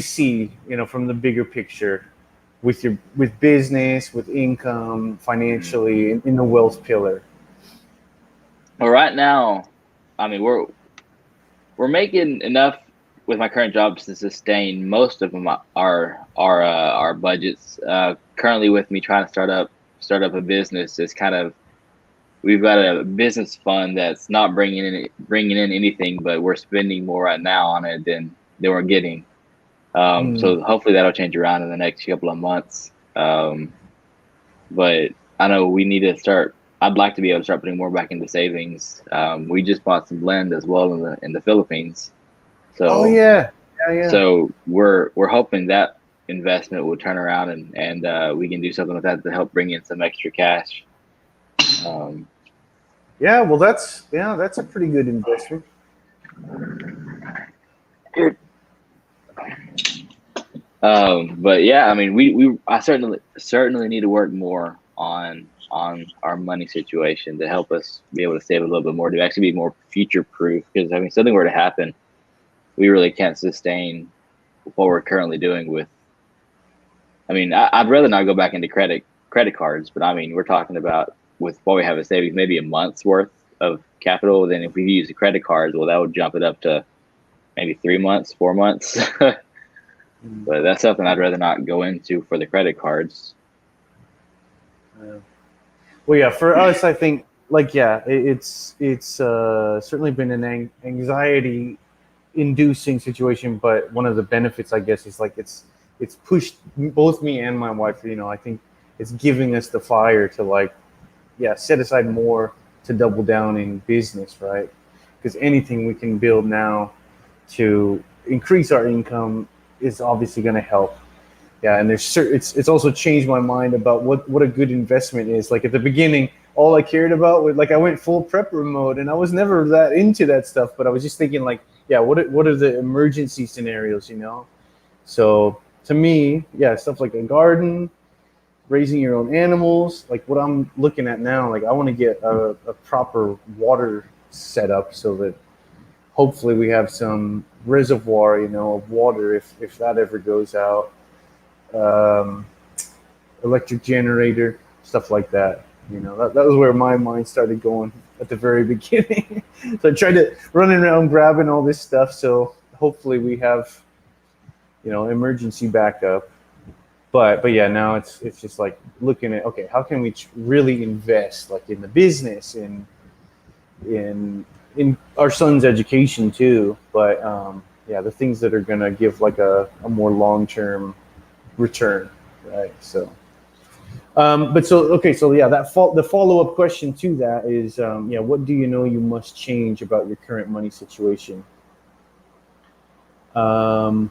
Speaker 1: see, from the bigger picture, with business, with income, financially, in the wealth pillar?
Speaker 2: Well, right now, I mean, we're making enough with my current jobs to sustain most of them our budgets. Currently, with me trying to start up a business, it's kind of, we've got a business fund that's not bringing in anything, but we're spending more right now on it than we're getting. So hopefully that'll change around in the next couple of months. But I know we need to start. I'd like to be able to start putting more back into savings. We just bought some land as well in the Philippines. So
Speaker 1: yeah.
Speaker 2: So we're hoping that investment will turn around and we can do something with that to help bring in some extra cash.
Speaker 1: Yeah, well, that's a pretty good investment.
Speaker 2: But yeah, I mean, I certainly need to work more on our money situation to help us be able to save a little bit more, to actually be more future proof. Because I mean, something were to happen, we really can't sustain what we're currently doing with. I mean, I'd rather not go back into credit cards, but I mean, we're talking about with what we have in savings, maybe a month's worth of capital. Then if we use the credit cards, well, that would jump it up to maybe 3 months, 4 months. But that's something I'd rather not go into for the credit cards.
Speaker 1: Well, yeah, for us, I think, like, yeah, it's certainly been an anxiety-inducing situation. But one of the benefits, I guess, is like it's pushed both me and my wife. I think it's giving us the fire to, like, yeah, set aside more to double down in business, right? Because anything we can build now to increase our income is obviously going to help. Yeah, and it's also changed my mind about what a good investment is. Like at the beginning, all I cared about was, like, I went full prepper mode, and I was never that into that stuff. But I was just thinking, like, yeah, what are the emergency scenarios, So to me, yeah, stuff like a garden, raising your own animals, like what I'm looking at now. Like I want to get a proper water set up so that hopefully we have some reservoir, of water if that ever goes out. Electric generator, stuff like that. You know, that was where my mind started going at the very beginning. So I tried to running around grabbing all this stuff. So hopefully we have, you know, emergency backup. But yeah, now it's just like looking at, okay, how can we really invest like in the business, in our son's education too. But yeah, the things that are gonna give like a more long-term return, right? So but so okay, so yeah, the follow-up question to that is, yeah, what do you know you must change about your current money situation? Um,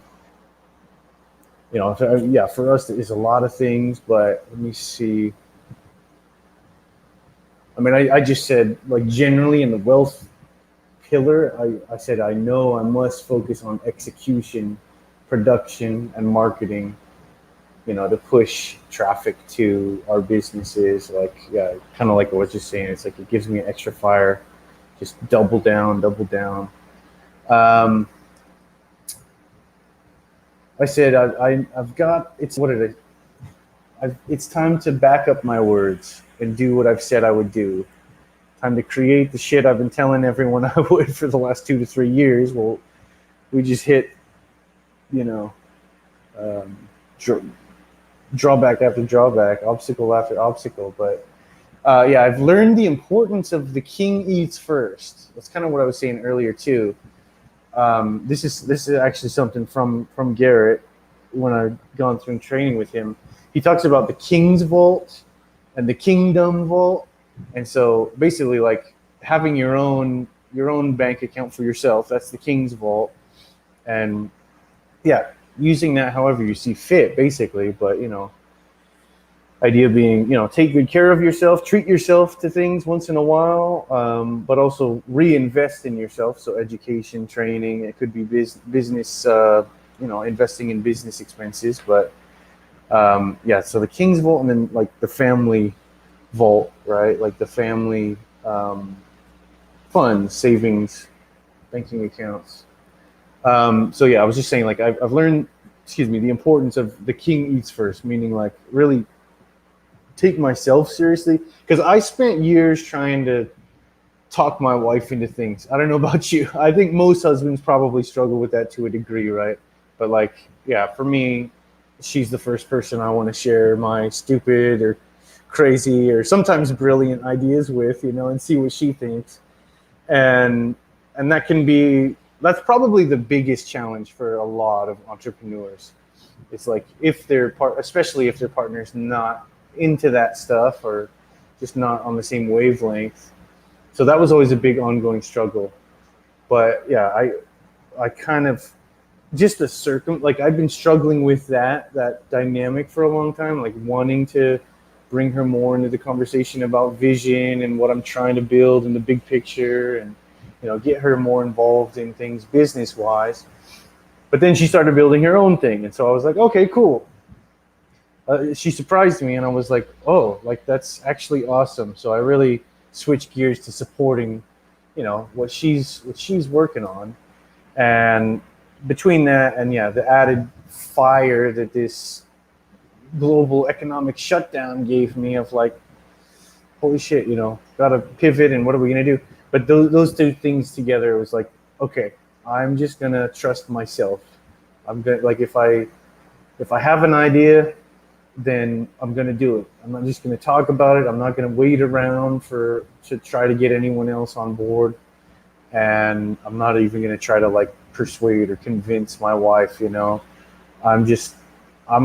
Speaker 1: you know, yeah, for us there's a lot of things, but let me see. I mean, I just said like generally in the wealth pillar, I said I know I must focus on execution, production, and marketing, you know, to push traffic to our businesses. Like, yeah, kind of like I was just saying, it's like it gives me an extra fire. Just double down, double down. Um, I said I've got it's what it is. It's time to back up my words and do what I've said I would do. Time to create the shit I've been telling everyone I would for the last 2 to 3 years. Well, we just hit, you know, um, drawback after drawback, obstacle after obstacle. But yeah, I've learned the importance of the king eats first. That's kind of what I was saying earlier too. This is actually something from Garrett when I've gone through training with him. He talks about the king's vault and the kingdom vault, and so basically like having your own bank account for yourself. That's the king's vault, and yeah, using that however you see fit, basically. But you know, idea being, you know, take good care of yourself, treat yourself to things once in a while, but also reinvest in yourself. So education, training, it could be business, you know, investing in business expenses. But yeah, so the king's vault, and then like the family vault, right? Like the family funds, savings, banking accounts. So yeah, I was just saying, like I've learned, excuse me, the importance of the king eats first, meaning like really take myself seriously, because I spent years trying to talk my wife into things. I don't know about you. I think most husbands probably struggle with that to a degree, right? But like, yeah, for me, she's the first person I want to share my stupid or crazy or sometimes brilliant ideas with, you know, and see what she thinks. And that can be, that's probably the biggest challenge for a lot of entrepreneurs. It's like if their especially if their partner's not into that stuff or just not on the same wavelength. So that was always a big ongoing struggle. But yeah, I kind of just like I've been struggling with that dynamic for a long time, like wanting to bring her more into the conversation about vision and what I'm trying to build in the big picture, and you know, get her more involved in things business wise. But then she started building her own thing, and so I was like, okay, cool. She surprised me, and I was like, oh, like that's actually awesome. So I really switched gears to supporting, you know, what she's working on. And between that and yeah, the added fire that this global economic shutdown gave me of like, holy shit, you know, gotta pivot, and what are we gonna do? But those two things together was like, okay, I'm just gonna trust myself. I'm gonna, like, if I have an idea, then I'm gonna do it. I'm not just gonna talk about it. I'm not gonna wait around to try to get anyone else on board, and I'm not even gonna try to like persuade or convince my wife. You know, I'm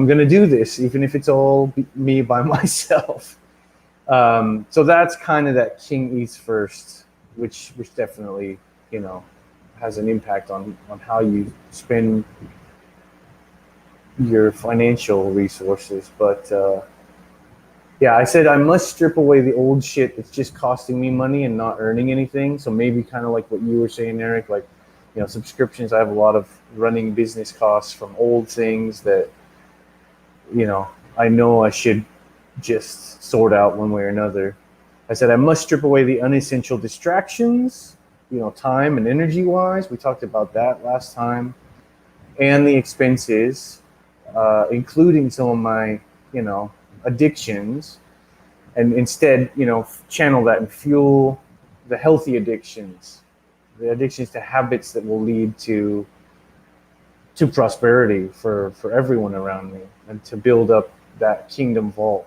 Speaker 1: gonna do this, even if it's all me by myself. So that's kind of that king eats first, which definitely, you know, has an impact on how you spend your financial resources. But yeah, I said I must strip away the old shit that's just costing me money and not earning anything. So maybe kind of like what you were saying, Eric, like, you know, subscriptions. I have a lot of running business costs from old things that, you know I should just sort out one way or another. I said I must strip away the unessential distractions, you know, time and energy wise. We talked about that last time, and the expenses, including some of my, you know, addictions. and instead, channel that and fuel the healthy addictions, the addictions to habits that will lead to prosperity for everyone around me, and to build up that kingdom vault.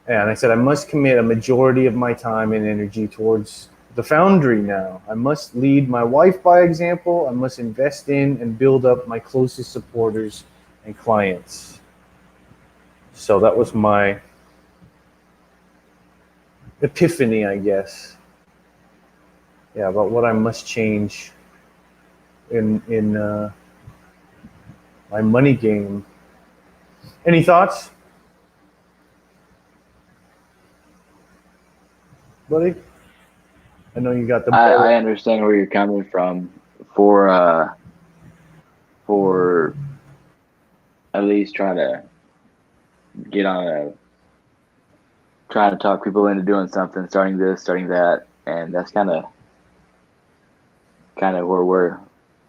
Speaker 1: And I said, I must commit a majority of my time and energy towards the foundry now. I must lead my wife by example. I must invest in and build up my closest supporters and clients. So that was my epiphany, I guess. Yeah, about what I must change in my money game. Any thoughts, buddy? I know you got the.
Speaker 2: I understand where you're coming from for at least trying to get on trying to talk people into doing something, starting this, starting that, and that's kind of where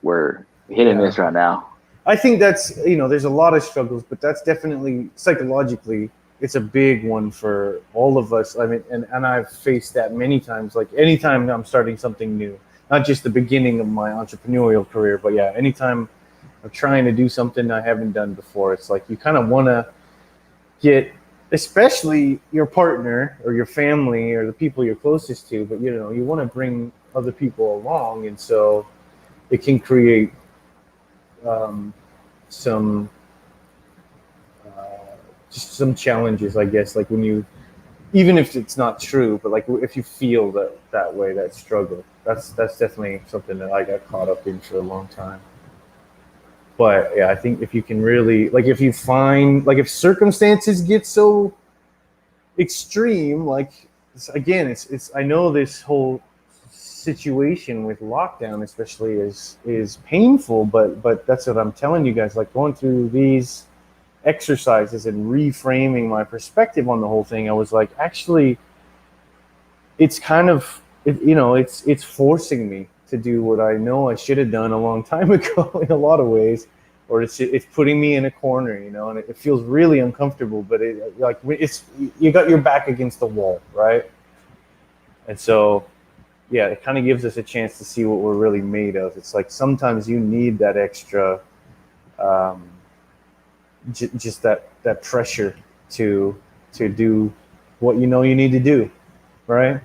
Speaker 2: we're hitting this right now.
Speaker 1: I think that's, there's a lot of struggles, but that's definitely psychologically, it's a big one for all of us. I mean, and I've faced that many times. Like anytime I'm starting something new, not just the beginning of my entrepreneurial career, but yeah, anytime I'm trying to do something I haven't done before, it's like you kind of want to get, especially your partner or your family or the people you're closest to, but you want to bring other people along, and so it can create some just some challenges, I guess, like when you, even if it's not true, but like if you feel that way, that struggle, that's definitely something that I got caught up in for a long time. But yeah, I think if you can really, like, if you find, like, if circumstances get so extreme, like, again, it's I know this whole situation with lockdown especially is painful, but that's what I'm telling you guys, like, going through these exercises and reframing my perspective on the whole thing, I was like, actually, it's kind of, it's forcing me to do what I know I should have done a long time ago in a lot of ways, or it's putting me in a corner, and it feels really uncomfortable, but you got your back against the wall, right? And so, yeah, it kind of gives us a chance to see what we're really made of. It's like sometimes you need that extra, just that pressure to do what you need to do, right?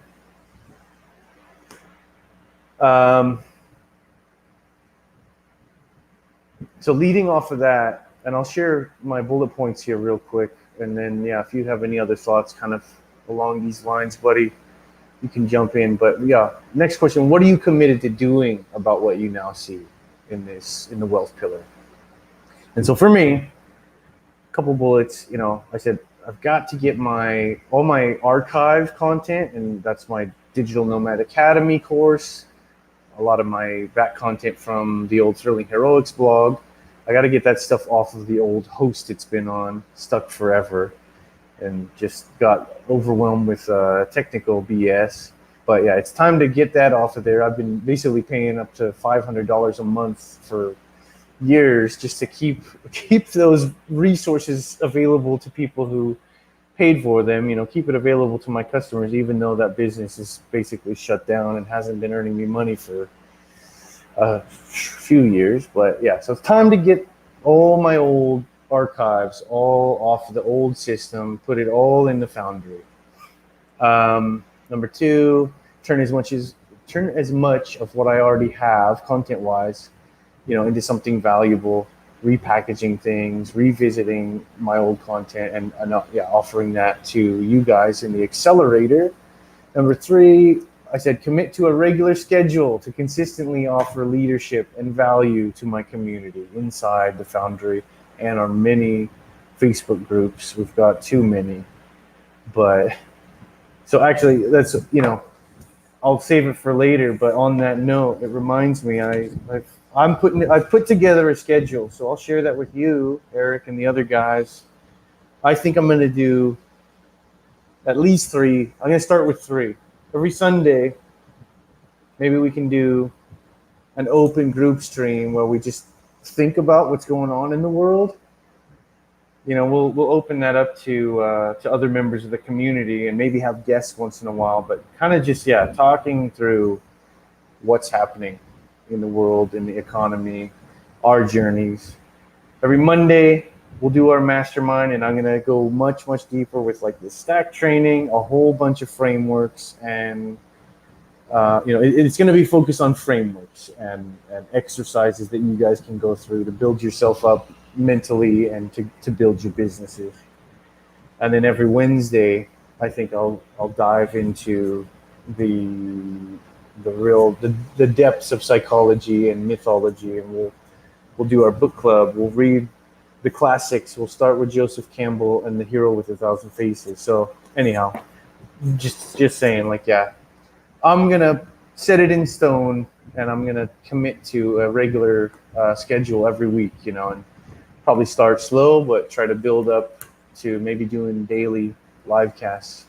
Speaker 1: So leading off of that, and I'll share my bullet points here real quick, and then yeah, if you have any other thoughts kind of along these lines, buddy, you can jump in. But yeah, next question: what are you committed to doing about what you now see in the wealth pillar? And so for me, a couple bullets. I said I've got to get all my archive content, and that's my Digital Nomad Academy course, a lot of my back content from the old Thrilling Heroics blog. I got to get that stuff off of the old host it's been on, stuck forever, and just got overwhelmed with technical BS. But yeah, it's time to get that off of there. I've been basically paying up to $500 a month for years just to keep those resources available to people who paid for them, keep it available to my customers, even though that business is basically shut down and hasn't been earning me money for a few years. But yeah, so it's time to get all my old archives all off the old system, put it all in the Foundry. Number two, turn as much of what I already have content-wise, into something valuable, repackaging things, revisiting my old content, and offering that to you guys in the accelerator. Number three, I said commit to a regular schedule to consistently offer leadership and value to my community inside the Foundry and our many Facebook groups. We've got too many, but so actually that's, I'll save it for later. But on that note, it reminds me, I've put together a schedule, so I'll share that with you, Eric, and the other guys. I think I'm going to do at least 3. I'm going to start with 3. Every Sunday, maybe we can do an open group stream where we just think about what's going on in the world. we'll open that up to other members of the community and maybe have guests once in a while, but kind of just, yeah, talking through what's happening in the world, in the economy, our journeys. Every Monday, we'll do our mastermind, and I'm going to go much, much deeper with like the stack training, a whole bunch of frameworks, and it's going to be focused on frameworks and exercises that you guys can go through to build yourself up mentally and to build your businesses. And then every Wednesday, I think I'll dive into the depths of psychology and mythology, and we'll do our book club. We'll read the classics. We'll start with Joseph Campbell and The Hero with a Thousand Faces. So anyhow, just saying, like, yeah, I'm gonna set it in stone, and I'm gonna commit to a regular schedule every week, and probably start slow, but try to build up to maybe doing daily live casts.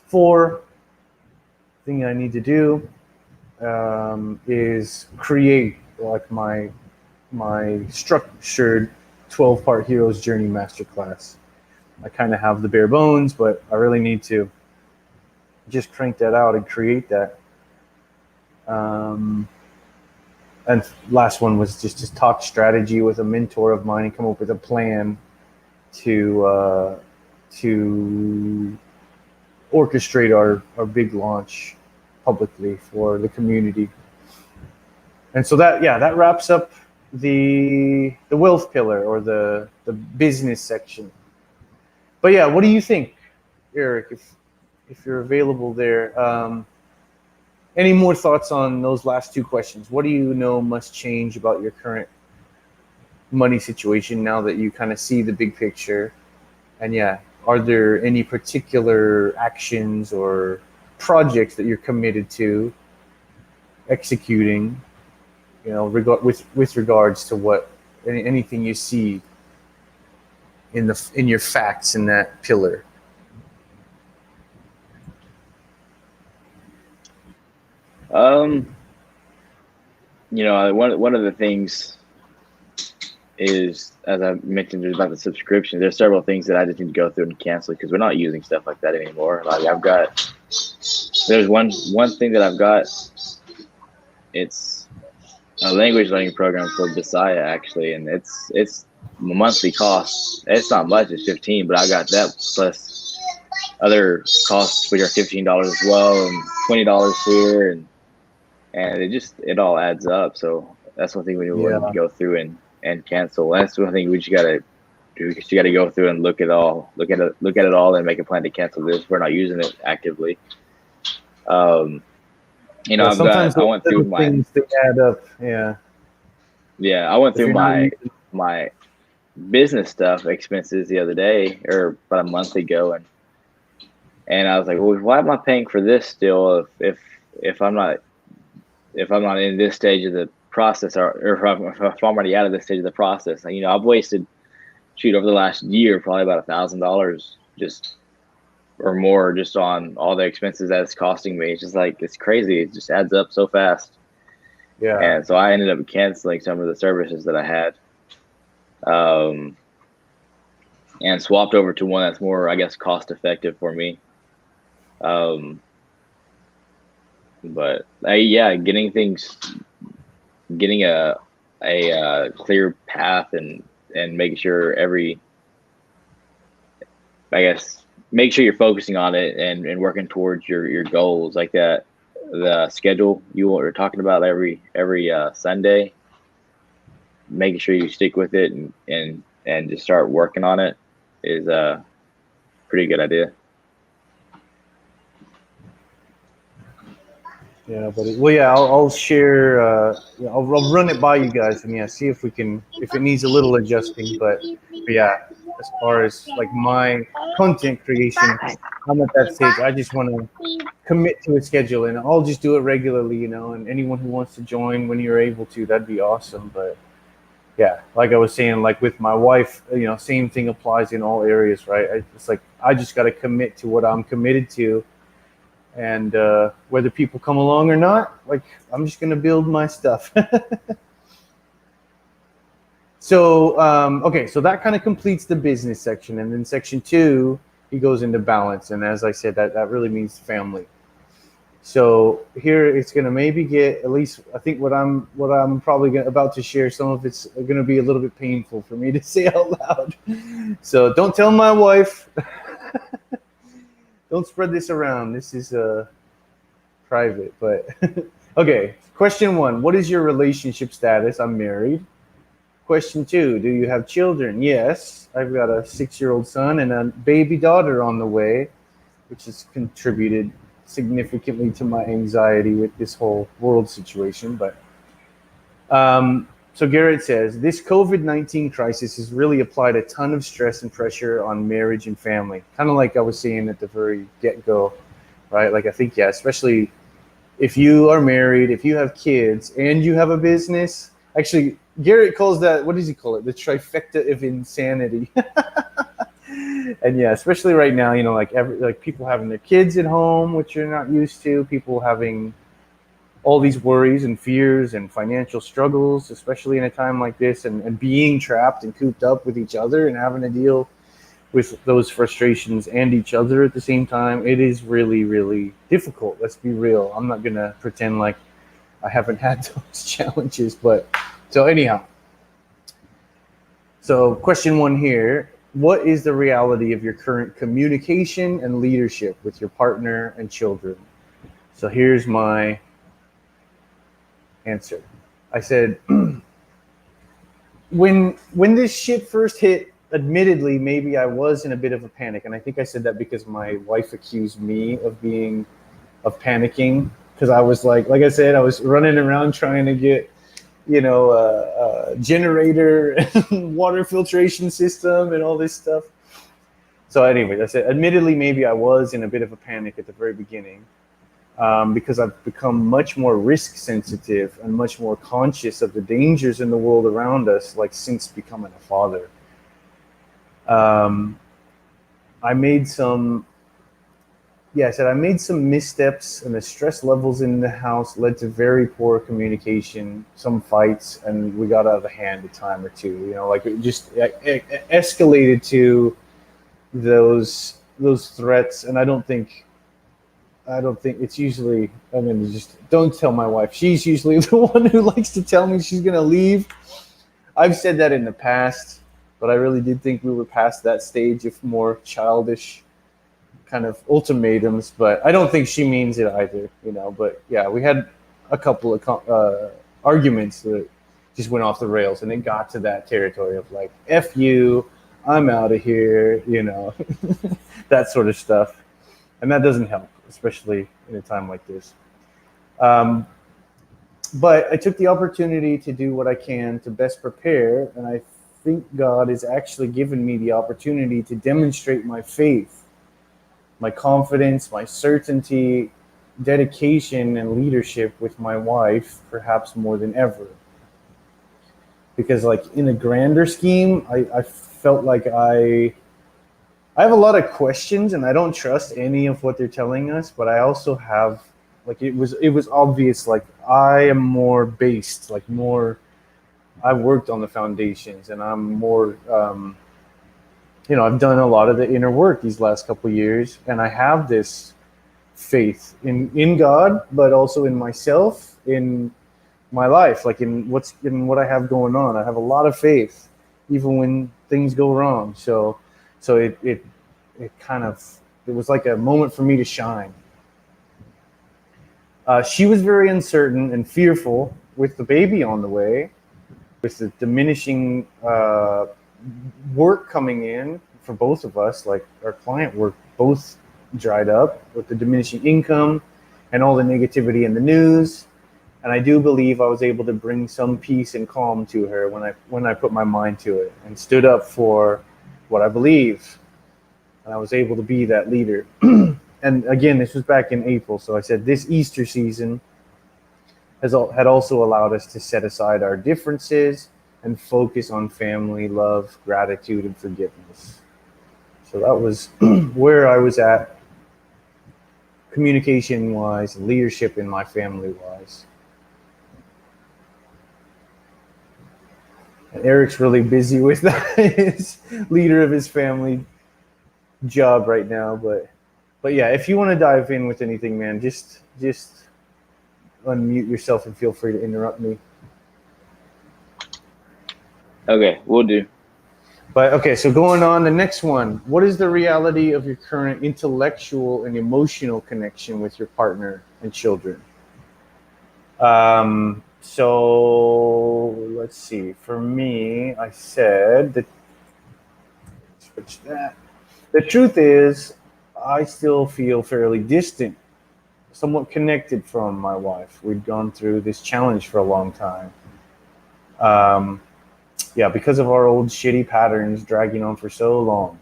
Speaker 1: Four thing I need to do is create like my structured 12-part Hero's Journey Masterclass. I kind of have the bare bones, but I really need to just crank that out and create that. And last one was just talk strategy with a mentor of mine and come up with a plan to orchestrate our big launch publicly for the community. And so that wraps up the wealth pillar, or the business section. But yeah, what do you think, Eric, if you're available there? Any more thoughts on those last two questions? What do you know must change about your current money situation now that you kind of see the big picture? And yeah, are there any particular actions or projects that you're committed to executing, with regards to what anything you see in your facts in that pillar?
Speaker 2: One of the things is, as I mentioned about the subscription, there's several things that I just need to go through and cancel because we're not using stuff like that anymore. Like there's one thing that I've got. It's a language learning program for Bisaya, actually, and it's monthly cost. It's not much, it's $15, but I got that plus other costs which are $15 as well, and $20 here, and it all adds up. So that's one thing we need to go through and cancel. That's one thing we just gotta do. You gotta go through and look at it all, and make a plan to cancel this. We're not using it actively.
Speaker 1: Sometimes I went through things that add up.
Speaker 2: Yeah, I went through my business stuff expenses the other day, or about a month ago, and I was like, well, why am I paying for this still if I'm not in this stage of the process, or if I'm already out of this stage of the process? I've wasted, over the last year, probably about $1,000 just or more just on all the expenses that it's costing me. It's just like, it's crazy. It just adds up so fast.
Speaker 1: Yeah.
Speaker 2: And so I ended up canceling some of the services that I had, and swapped over to one that's more, I guess, cost effective for me. But getting a clear path and making sure make sure you're focusing on it and working towards your goals, like that. The schedule you were talking about every Sunday, making sure you stick with it and just start working on it is a pretty good idea.
Speaker 1: Yeah, buddy. Well, yeah, I'll share. I'll run it by you guys, and see if it needs a little adjusting. But yeah, as far as like my content creation, I'm at that stage. I just want to commit to a schedule, and I'll just do it regularly, and anyone who wants to join when you're able to, that'd be awesome. But yeah, like I was saying, like with my wife, same thing applies in all areas, right? It's like I just got to commit to what I'm committed to. And whether people come along or not, like, I'm just going to build my stuff. Okay, so that kind of completes the business section, and then section 2, he goes into balance, and as I said, that really means family. So here it's gonna maybe get, at least I think what I'm probably about to share, some of it's gonna be a little bit painful for me to say out loud. So don't tell my wife. Don't spread this around. This is private, but okay. Question 1: what is your relationship status? I'm married. Question 2: do you have children? Yes, I've got a 6-year-old son and a baby daughter on the way, which has contributed significantly to my anxiety with this whole world situation. But so Garrett says, this COVID-19 crisis has really applied a ton of stress and pressure on marriage and family. Kind of like I was saying at the very get-go, right? Like I think, yeah, especially if you are married, if you have kids and you have a business. Actually, Garrett calls that, what does he call it? The trifecta of insanity. And yeah, especially right now, you know, like people having their kids at home, which you're not used to, people having all these worries and fears and financial struggles, especially in a time like this, and being trapped and cooped up with each other and having to deal with those frustrations and each other at the same time. It is really, really difficult. Let's be real. I'm not going to pretend like I haven't had those challenges. But so anyhow, so question 1 here: what is the reality of your current communication and leadership with your partner and children? So here's my answer. I said, when this shit first hit, admittedly, maybe I was in a bit of a panic, and I think I said that because my wife accused me of panicking, because I was like I said, I was running around trying to get, you know, a generator, water filtration system, and all this stuff. So, anyways, I said, admittedly, maybe I was in a bit of a panic at the very beginning. Because I've become much more risk sensitive and much more conscious of the dangers in the world around us, like since becoming a father. I made some missteps, and the stress levels in the house led to very poor communication, some fights, and we got out of hand a time or two. You know, like it just escalated to those threats, and I don't think it's usually, I mean, just don't tell my wife. She's usually the one who likes to tell me she's going to leave. I've said that in the past, but I really did think we were past that stage of more childish kind of ultimatums, but I don't think she means it either, you know. But yeah, we had a couple of arguments that just went off the rails, and it got to that territory of like, F you, I'm out of here, you know, that sort of stuff. And that doesn't help, especially in a time like this. But I took the opportunity to do what I can to best prepare, and I think God has actually given me the opportunity to demonstrate my faith, my confidence, my certainty, dedication, and leadership with my wife, perhaps more than ever. Because like in a grander scheme, I felt like I have a lot of questions, and I don't trust any of what they're telling us, but I also have, like, it was obvious, like I am more based, like more, I worked on the foundations, and I'm more, you know, I've done a lot of the inner work these last couple of years, and I have this faith in God, but also in myself, in my life, like in what I have going on. I have a lot of faith, even when things go wrong. So it kind of, it was like a moment for me to shine. She was very uncertain and fearful with the baby on the way, with the diminishing work coming in for both of us. Like our client work both dried up with the diminishing income and all the negativity in the news. And I do believe I was able to bring some peace and calm to her when I put my mind to it and stood up for what I believe. And I was able to be that leader. And again, this was back in April. So I said this Easter season had also allowed us to set aside our differences and focus on family, love, gratitude, and forgiveness. So that was where I was at, communication-wise, leadership in my family-wise. And Eric's really busy with his leader of his family job right now, but yeah, if you want to dive in with anything, man, just unmute yourself and feel free to interrupt me.
Speaker 2: Okay, we'll do.
Speaker 1: But okay, so going on the next one, what is the reality of your current intellectual and emotional connection with your partner and children? So let's see. For me, I said that. Switch that. The truth is, I still feel fairly distant, somewhat connected from my wife. We'd gone through this challenge for a long time. Um, yeah, because of our old shitty patterns dragging on for so long.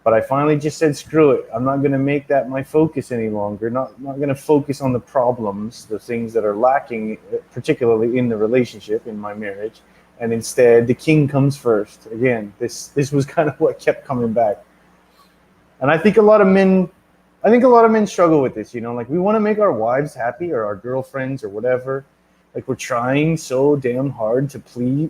Speaker 1: But I finally just said, screw it. I'm not going to make that my focus any longer. Not going to focus on the problems, the things that are lacking, particularly in the relationship, in my marriage. And instead, the king comes first. Again, this was kind of what kept coming back. And I think a lot of men struggle with this, like we want to make our wives happy or our girlfriends or whatever. Like we're trying so damn hard to please.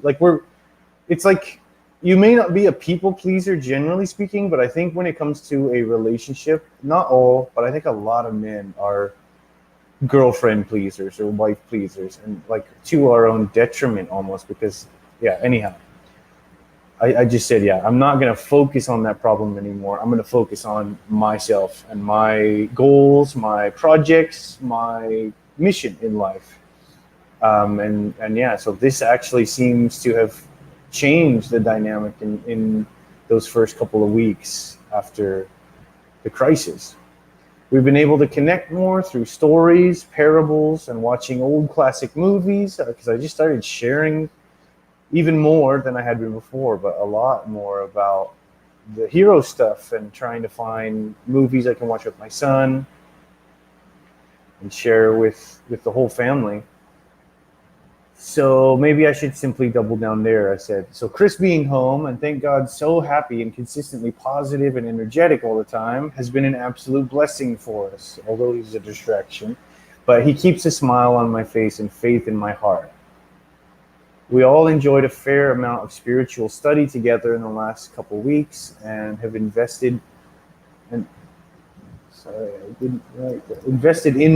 Speaker 1: It's like you may not be a people pleaser generally speaking, but I think when it comes to a relationship, not all, but I think a lot of men are girlfriend pleasers or wife pleasers, and like to our own detriment almost because, yeah, anyhow. I just said, yeah, I'm not going to focus on that problem anymore. I'm going to focus on myself and my goals, my projects, my mission in life. And yeah, so this actually seems to have changed the dynamic in those first couple of weeks after the crisis. We've been able to connect more through stories, parables, and watching old classic movies because I just started sharing even more than I had been before, but a lot more about the hero stuff and trying to find movies I can watch with my son and share with the whole family. So maybe I should simply double down there, I said. So Chris being home and thank God so happy and consistently positive and energetic all the time has been an absolute blessing for us, although he's a distraction. But he keeps a smile on my face and faith in my heart. We all enjoyed a fair amount of spiritual study together in the last couple of weeks and have invested in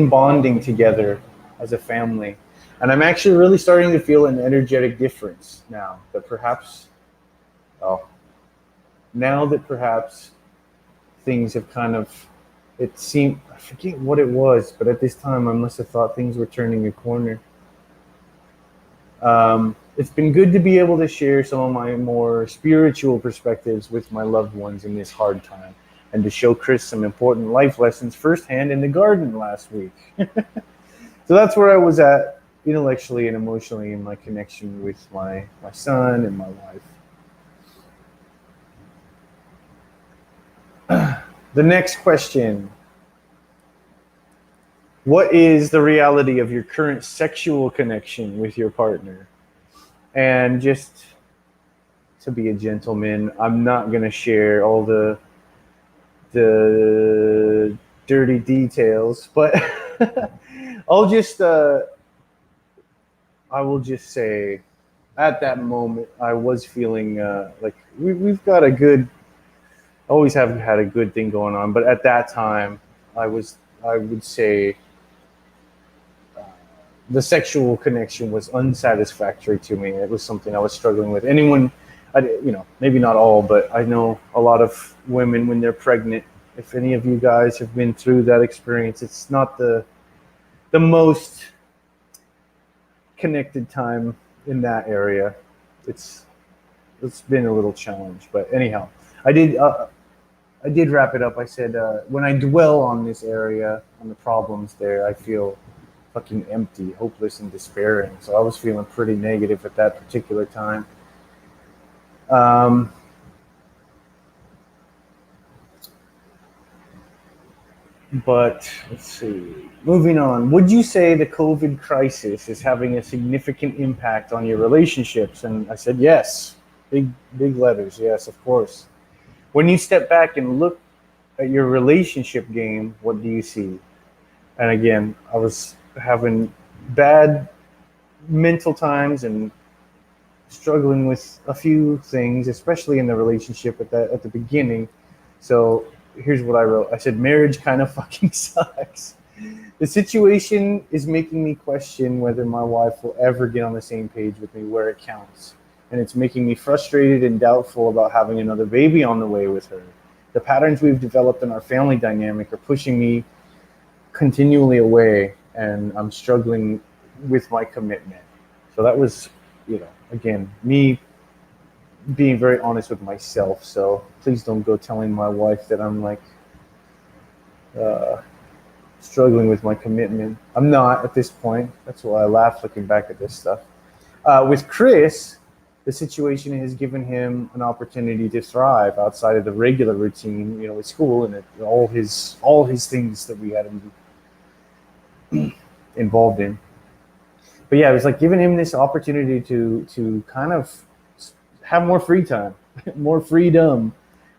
Speaker 1: bonding together as a family. And I'm actually really starting to feel an energetic difference now that perhaps things have kind of, it seemed, I forget what it was, but at this time I must have thought things were turning a corner. It's been good to be able to share some of my more spiritual perspectives with my loved ones in this hard time and to show Chris some important life lessons firsthand in the garden last week. So that's where I was at intellectually and emotionally in my connection with my son and my wife. The next question. What is the reality of your current sexual connection with your partner? And just to be a gentleman, I'm not going to share all the dirty details, but I will just say at that moment, I was feeling like we've got always have had a good thing going on. But at that time, I would say the sexual connection was unsatisfactory to me. It was something I was struggling with. Maybe not all, but I know a lot of women when they're pregnant. If any of you guys have been through that experience, it's not the most connected time in that area. It's been a little challenge, but anyhow, I did wrap it up. I said when I dwell on this area, on the problems there, I feel fucking empty, hopeless, and despairing. So I was feeling pretty negative at that particular time. But let's see. Moving on. Would you say the COVID crisis is having a significant impact on your relationships? And I said yes. Big letters. Yes, of course. When you step back and look at your relationship game, what do you see? And again, I was having bad mental times and struggling with a few things, especially in the relationship at the beginning. So here's what I wrote. I said, marriage kind of fucking sucks. The situation is making me question whether my wife will ever get on the same page with me where it counts. And it's making me frustrated and doubtful about having another baby on the way with her. The patterns we've developed in our family dynamic are pushing me continually away, and I'm struggling with my commitment. So that was, again, me being very honest with myself. So please don't go telling my wife that I'm like struggling with my commitment. I'm not at this point. That's why I laugh looking back at this stuff. With Chris, the situation has given him an opportunity to thrive outside of the regular routine, with school and all his things that we had him involved in. But yeah, it was like giving him this opportunity to kind of have more free time, more freedom,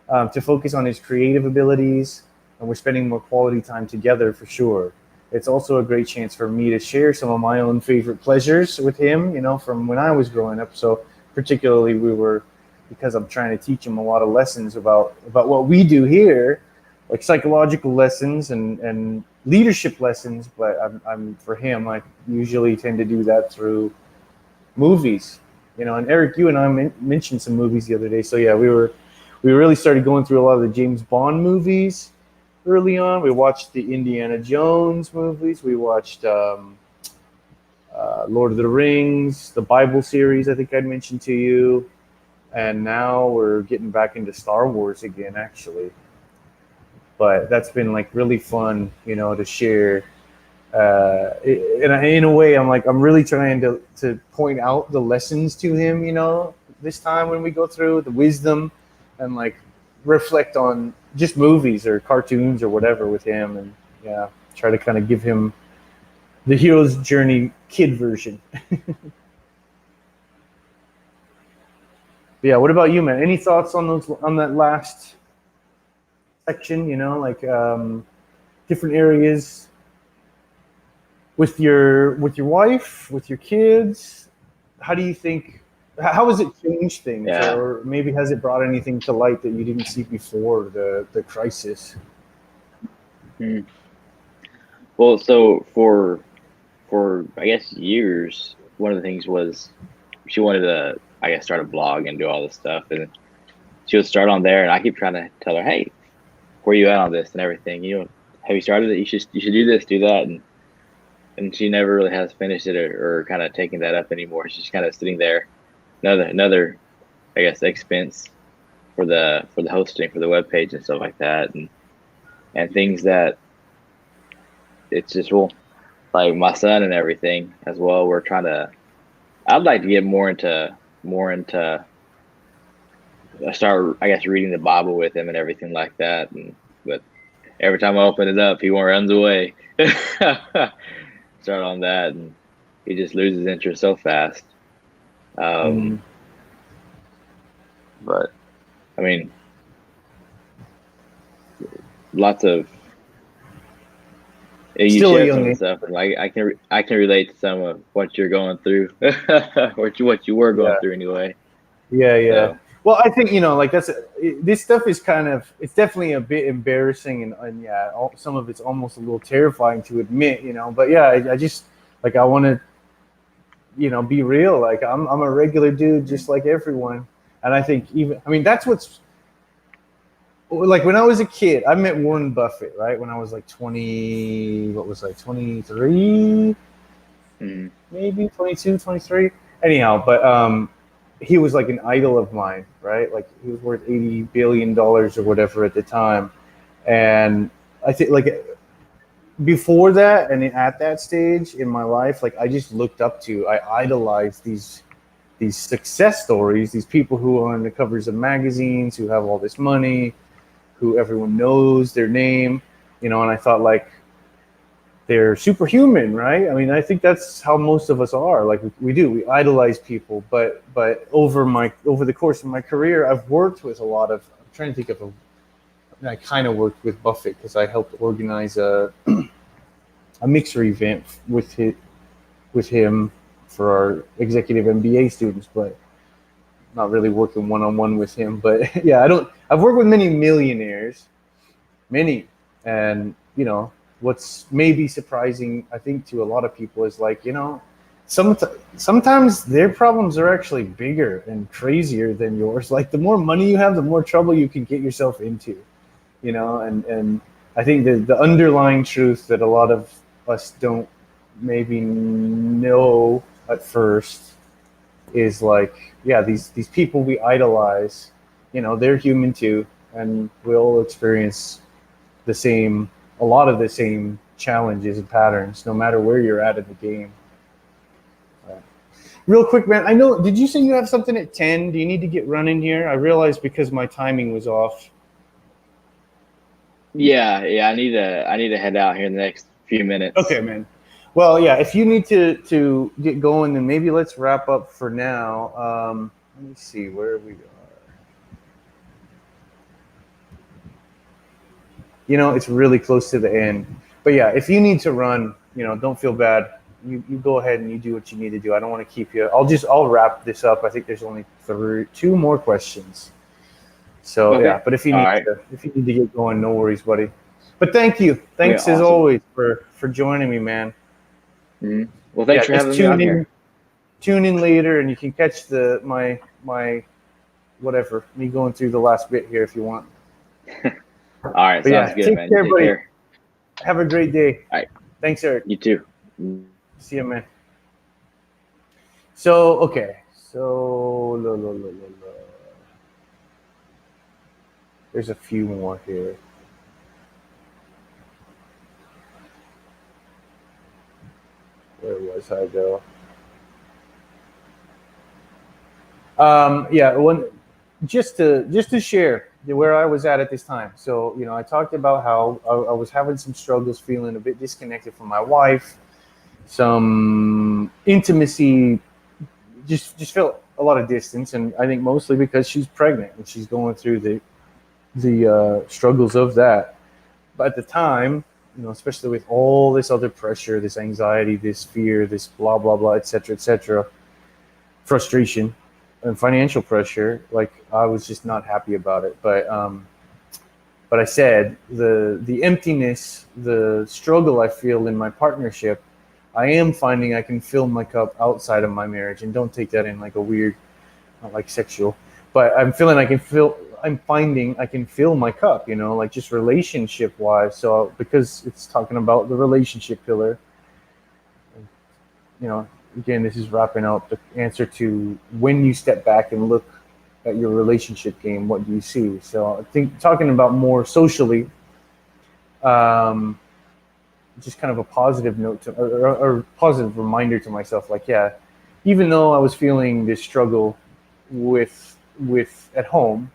Speaker 1: to focus on his creative abilities, and we're spending more quality time together for sure. It's also a great chance for me to share some of my own favorite pleasures with him, from when I was growing up. So particularly because I'm trying to teach him a lot of lessons about what we do here, like psychological lessons and leadership lessons. But I'm for him, I usually tend to do that through movies, and Eric, you and I mentioned some movies the other day. So yeah, we really started going through a lot of the James Bond movies early on. We watched the Indiana Jones movies. We watched Lord of the Rings, the Bible series, I think I'd mentioned to you. And now we're getting back into Star Wars again, actually. But that's been like really fun, to share. In a way, I'm really trying to point out the lessons to him, this time when we go through the wisdom, and like reflect on just movies or cartoons or whatever with him, and yeah, try to kind of give him the hero's journey kid version. Yeah, what about you, man? Any thoughts on that last section? Different areas with your wife, with your kids. How do you think? How has it changed things, or maybe has it brought anything to light that you didn't see before the crisis?
Speaker 2: Well, so for I guess years, one of the things was she wanted to, I guess, start a blog and do all this stuff, and she would start on there, and I keep trying to tell her, hey, where you at on this and everything? Have you started it? You should do this, do that, and she never really has finished it or kind of taken that up anymore. She's kind of sitting there, another I guess expense for the hosting for the webpage and stuff like that, and things that it's just like my son and everything as well. We're trying to. I'd like to get more into start, I guess, reading the Bible with him and everything like that. But every time I open it up, he runs away. Start on that, and he just loses interest so fast. But I mean, lots of you share some of the stuff, and like I can relate to some of what you're going through, or what you were going through anyway.
Speaker 1: Yeah. So. Well, I think this stuff is it's definitely a bit embarrassing, and yeah, some of it's almost a little terrifying to admit, But yeah, I just I want to, be real. Like I'm a regular dude, just like everyone, and I think that's what's. Like when I was a kid, I met Warren Buffett, right? When I was like 23, maybe 22, 23. Anyhow, but he was like an idol of mine, right? Like he was worth $80 billion or whatever at the time. And I think before that and at that stage in my life, I just looked up to, I idolized these success stories, these people who are on the covers of magazines, who have all this money, who everyone knows their name, and I thought they're superhuman, right? I think that's how most of us are. We idolize people, but over the course of my career, I've worked with a lot of. I'm trying to think of I kind of worked with Buffett because I helped organize a mixer event with him for our executive MBA students, but not really working one-on-one with him, but yeah, I've worked with many millionaires, many, and what's maybe surprising, I think, to a lot of people is like, sometimes their problems are actually bigger and crazier than yours. Like the more money you have, the more trouble you can get yourself into, and I think the underlying truth that a lot of us don't maybe know at first is like, yeah, these people we idolize, they're human too, and we all experience a lot of the same challenges and patterns, no matter where you're at in the game. Real quick, man, I know, did you say you have something at 10? Do you need to get running here? I realized because my timing was off.
Speaker 2: Yeah, I need to head out here in the next few minutes.
Speaker 1: Okay, man. Well, yeah, if you need to get going, then maybe let's wrap up for now. Let me see where we are. It's really close to the end. But yeah, if you need to run, don't feel bad. You go ahead and you do what you need to do. I don't want to keep you. I'll wrap this up. I think there's only two more questions. So okay. Yeah, but if you need to get going, no worries, buddy. But thank you. Thanks as always for joining me, man.
Speaker 2: Mm-hmm. Well, thanks for having me on here.
Speaker 1: Tune in later, and you can catch my whatever, me going through the last bit here if you want.
Speaker 2: All right,
Speaker 1: but
Speaker 2: sounds good,
Speaker 1: take
Speaker 2: man.
Speaker 1: Care,
Speaker 2: take
Speaker 1: buddy.
Speaker 2: Care.
Speaker 1: Have a great day.
Speaker 2: All right.
Speaker 1: Thanks, Eric.
Speaker 2: You too.
Speaker 1: See you, man. So, okay. There's a few more here. Where was I, though? Yeah, just to share where I was at this time. So, I talked about how I was having some struggles, feeling a bit disconnected from my wife, some intimacy, just felt a lot of distance, and I think mostly because she's pregnant and she's going through the struggles of that. But at the time, especially with all this other pressure, this anxiety, this fear, this blah blah blah, etc., frustration and financial pressure, like I was just not happy about it. But I said the emptiness, the struggle I feel in my partnership, I am finding I can fill my cup outside of my marriage, and don't take that in like a weird, not like sexual, but I'm finding I can fill my cup, like just relationship wise. So because it's talking about the relationship pillar, again, this is wrapping up the answer to when you step back and look at your relationship game, what do you see? So I think talking about more socially, just kind of a positive note or positive reminder to myself, like, yeah, even though I was feeling this struggle with at home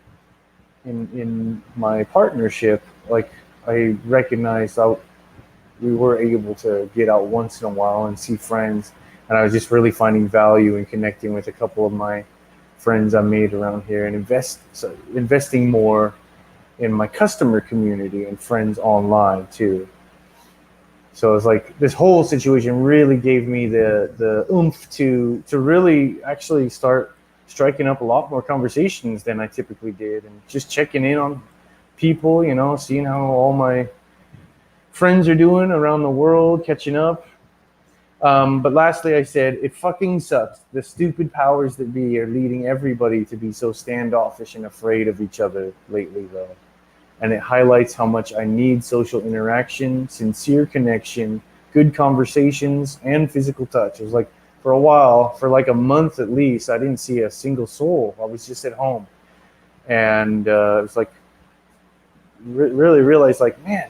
Speaker 1: in my partnership, like I recognized we were able to get out once in a while and see friends, and I was just really finding value in connecting with a couple of my friends I made around here, and investing more in my customer community and friends online too. So it's like this whole situation really gave me the oomph to really actually start striking up a lot more conversations than I typically did, and just checking in on people, seeing how all my friends are doing around the world, catching up. But lastly, I said, it fucking sucks. The stupid powers that be are leading everybody to be so standoffish and afraid of each other lately, though. And it highlights how much I need social interaction, sincere connection, good conversations, and physical touch. It was like, for a while, for like a month at least, I didn't see a single soul. I was just at home. And it was like, really realized, like, man,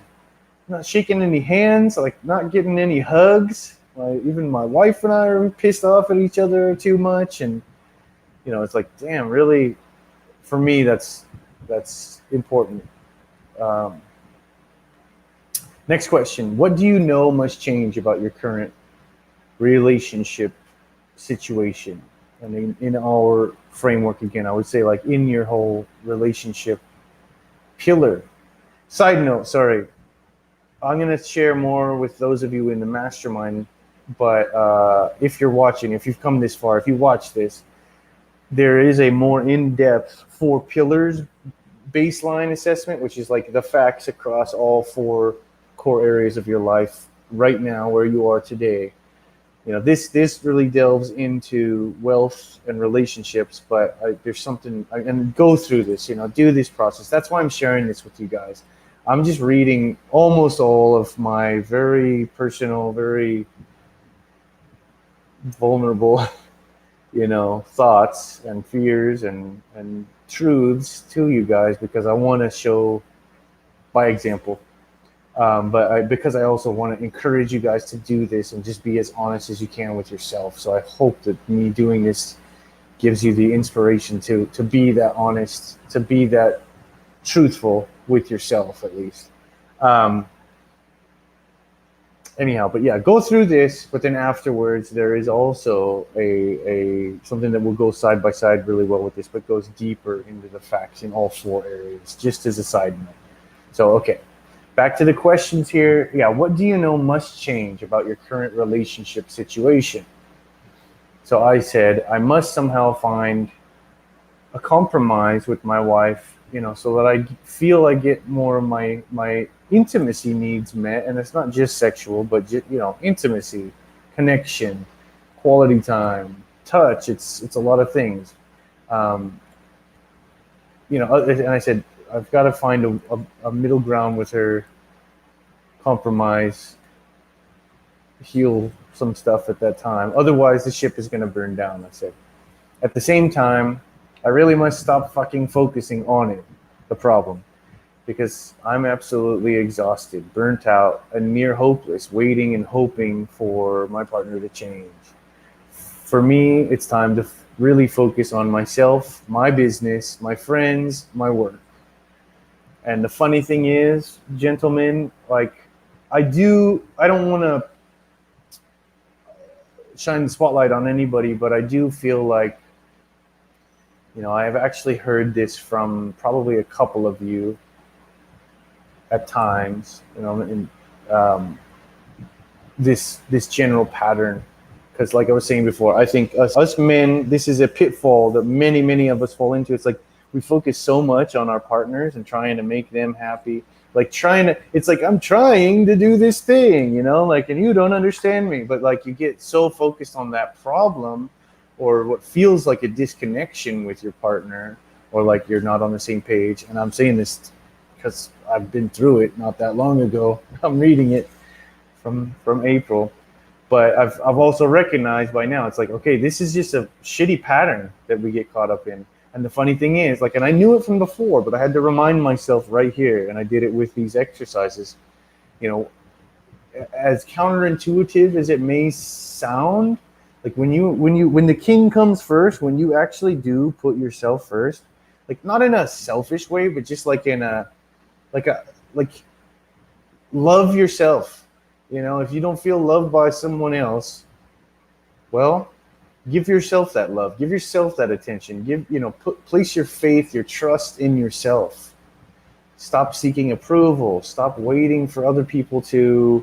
Speaker 1: I'm not shaking any hands, like not getting any hugs. Even my wife and I are pissed off at each other too much. And, it's like, damn, really, for me, that's important. Next question. What do you know must change about your current relationship situation? And in our framework, again, I would say, like, in your whole relationship pillar. Side note, sorry. I'm going to share more with those of you in the mastermind, but if you're watching, if you've come this far, if you watch this, there is a more in-depth 4 pillars baseline assessment, which is like the facts across all 4 core areas of your life right now, where you are today. This really delves into wealth and relationships, but there's something, and go through this, do this process. That's why I'm sharing this with you guys. I'm just reading almost all of my very personal, very vulnerable, thoughts and fears and truths to you guys, because I want to show by example. Because I also want to encourage you guys to do this and just be as honest as you can with yourself. So I hope that me doing this gives you the inspiration to be that honest, to be that truthful with yourself, at least. Anyhow, but yeah, go through this, but then afterwards there is also a something that will go side by side really well with this, but goes deeper into the facts in all 4 areas, just as a side note. So, okay. Back to the questions here. Yeah, what do you know must change about your current relationship situation? So I said, I must somehow find a compromise with my wife, so that I feel I get more of my intimacy needs met. And it's not just sexual, but just, intimacy, connection, quality time, touch. It's a lot of things. And I said, I've got to find a middle ground with her, compromise, heal some stuff at that time. Otherwise, the ship is going to burn down, I said. At the same time, I really must stop fucking focusing on it, the problem, because I'm absolutely exhausted, burnt out, and near hopeless, waiting and hoping for my partner to change. For me, it's time to really focus on myself, my business, my friends, my work. And the funny thing is, gentlemen, like, I don't want to shine the spotlight on anybody, but I do feel like, I've actually heard this from probably a couple of you at times, in this general pattern. Because like I was saying before, I think us men, this is a pitfall that many of us fall into. It's like we focus so much on our partners and trying to make them happy. It's like, I'm trying to do this thing, and you don't understand me. But like, you get so focused on that problem, or what feels like a disconnection with your partner, or like you're not on the same page. And I'm saying this because I've been through it not that long ago. I'm reading it from April. But I've also recognized by now, it's like, okay, this is just a shitty pattern that we get caught up in. And the funny thing is, like, and I knew it from before, but I had to remind myself right here, and I did it with these exercises. As counterintuitive as it may sound, like when the king comes first, when you actually do put yourself first, like not in a selfish way, but just like in like love yourself. If you don't feel loved by someone else, well, give yourself that love, give yourself that attention, place your faith, your trust in yourself. Stop seeking approval. Stop waiting for other people to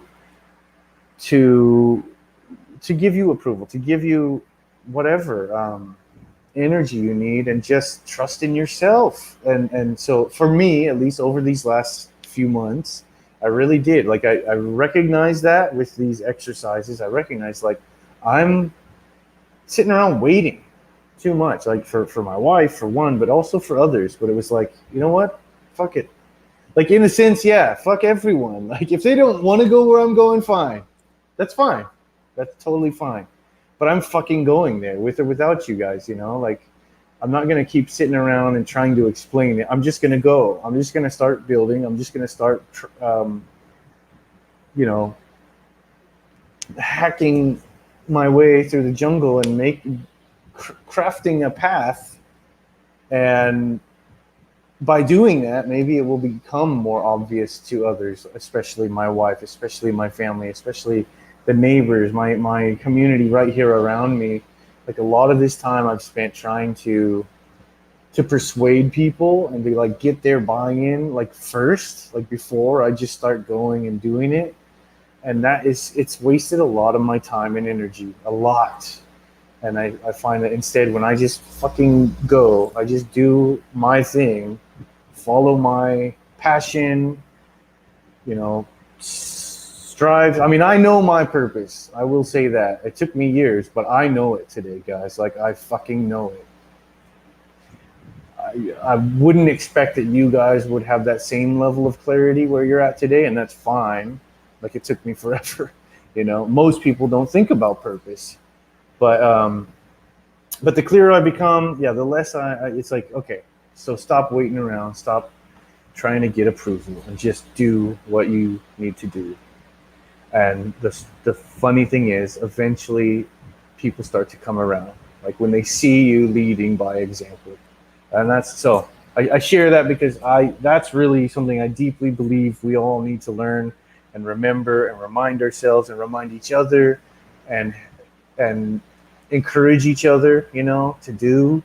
Speaker 1: give you approval, to give you whatever energy you need, and just trust in yourself. And so for me, at least over these last few months, I really did. Like I recognized that with these exercises. I recognized, like, I'm sitting around waiting too much, like for my wife, for one, but also for others. But it was like, you know what? Fuck it. Like, in a sense, yeah, fuck everyone. Like, if they don't want to go where I'm going, fine. That's fine. That's totally fine. But I'm fucking going there, with or without you guys, Like, I'm not going to keep sitting around and trying to explain it. I'm just going to go. I'm just going to start building. I'm just going to start, hacking my way through the jungle and crafting a path. And by doing that, maybe it will become more obvious to others, especially my wife, especially my family, especially the neighbors, my community right here around me. Like, a lot of this time I've spent trying to persuade people and to, like, get their buy-in, like, first, like, before I just start going and doing it. And it's wasted a lot of my time and energy, a lot. And I find that instead, when I just fucking go, I just do my thing, follow my passion, you know, strive. I mean, I know my purpose. I will say that. It took me years, but I know it today, guys. Like, I fucking know it. I wouldn't expect that you guys would have that same level of clarity where you're at today, and that's fine. Like, it took me forever. Most people don't think about purpose, but the clearer I become, yeah, the less it's like, okay, so stop waiting around, stop trying to get approval, and just do what you need to do. And the funny thing is, eventually, people start to come around. Like when they see you leading by example, and that's so. I share that because that's really something I deeply believe we all need to learn and remember and remind ourselves and remind each other, and encourage each other, to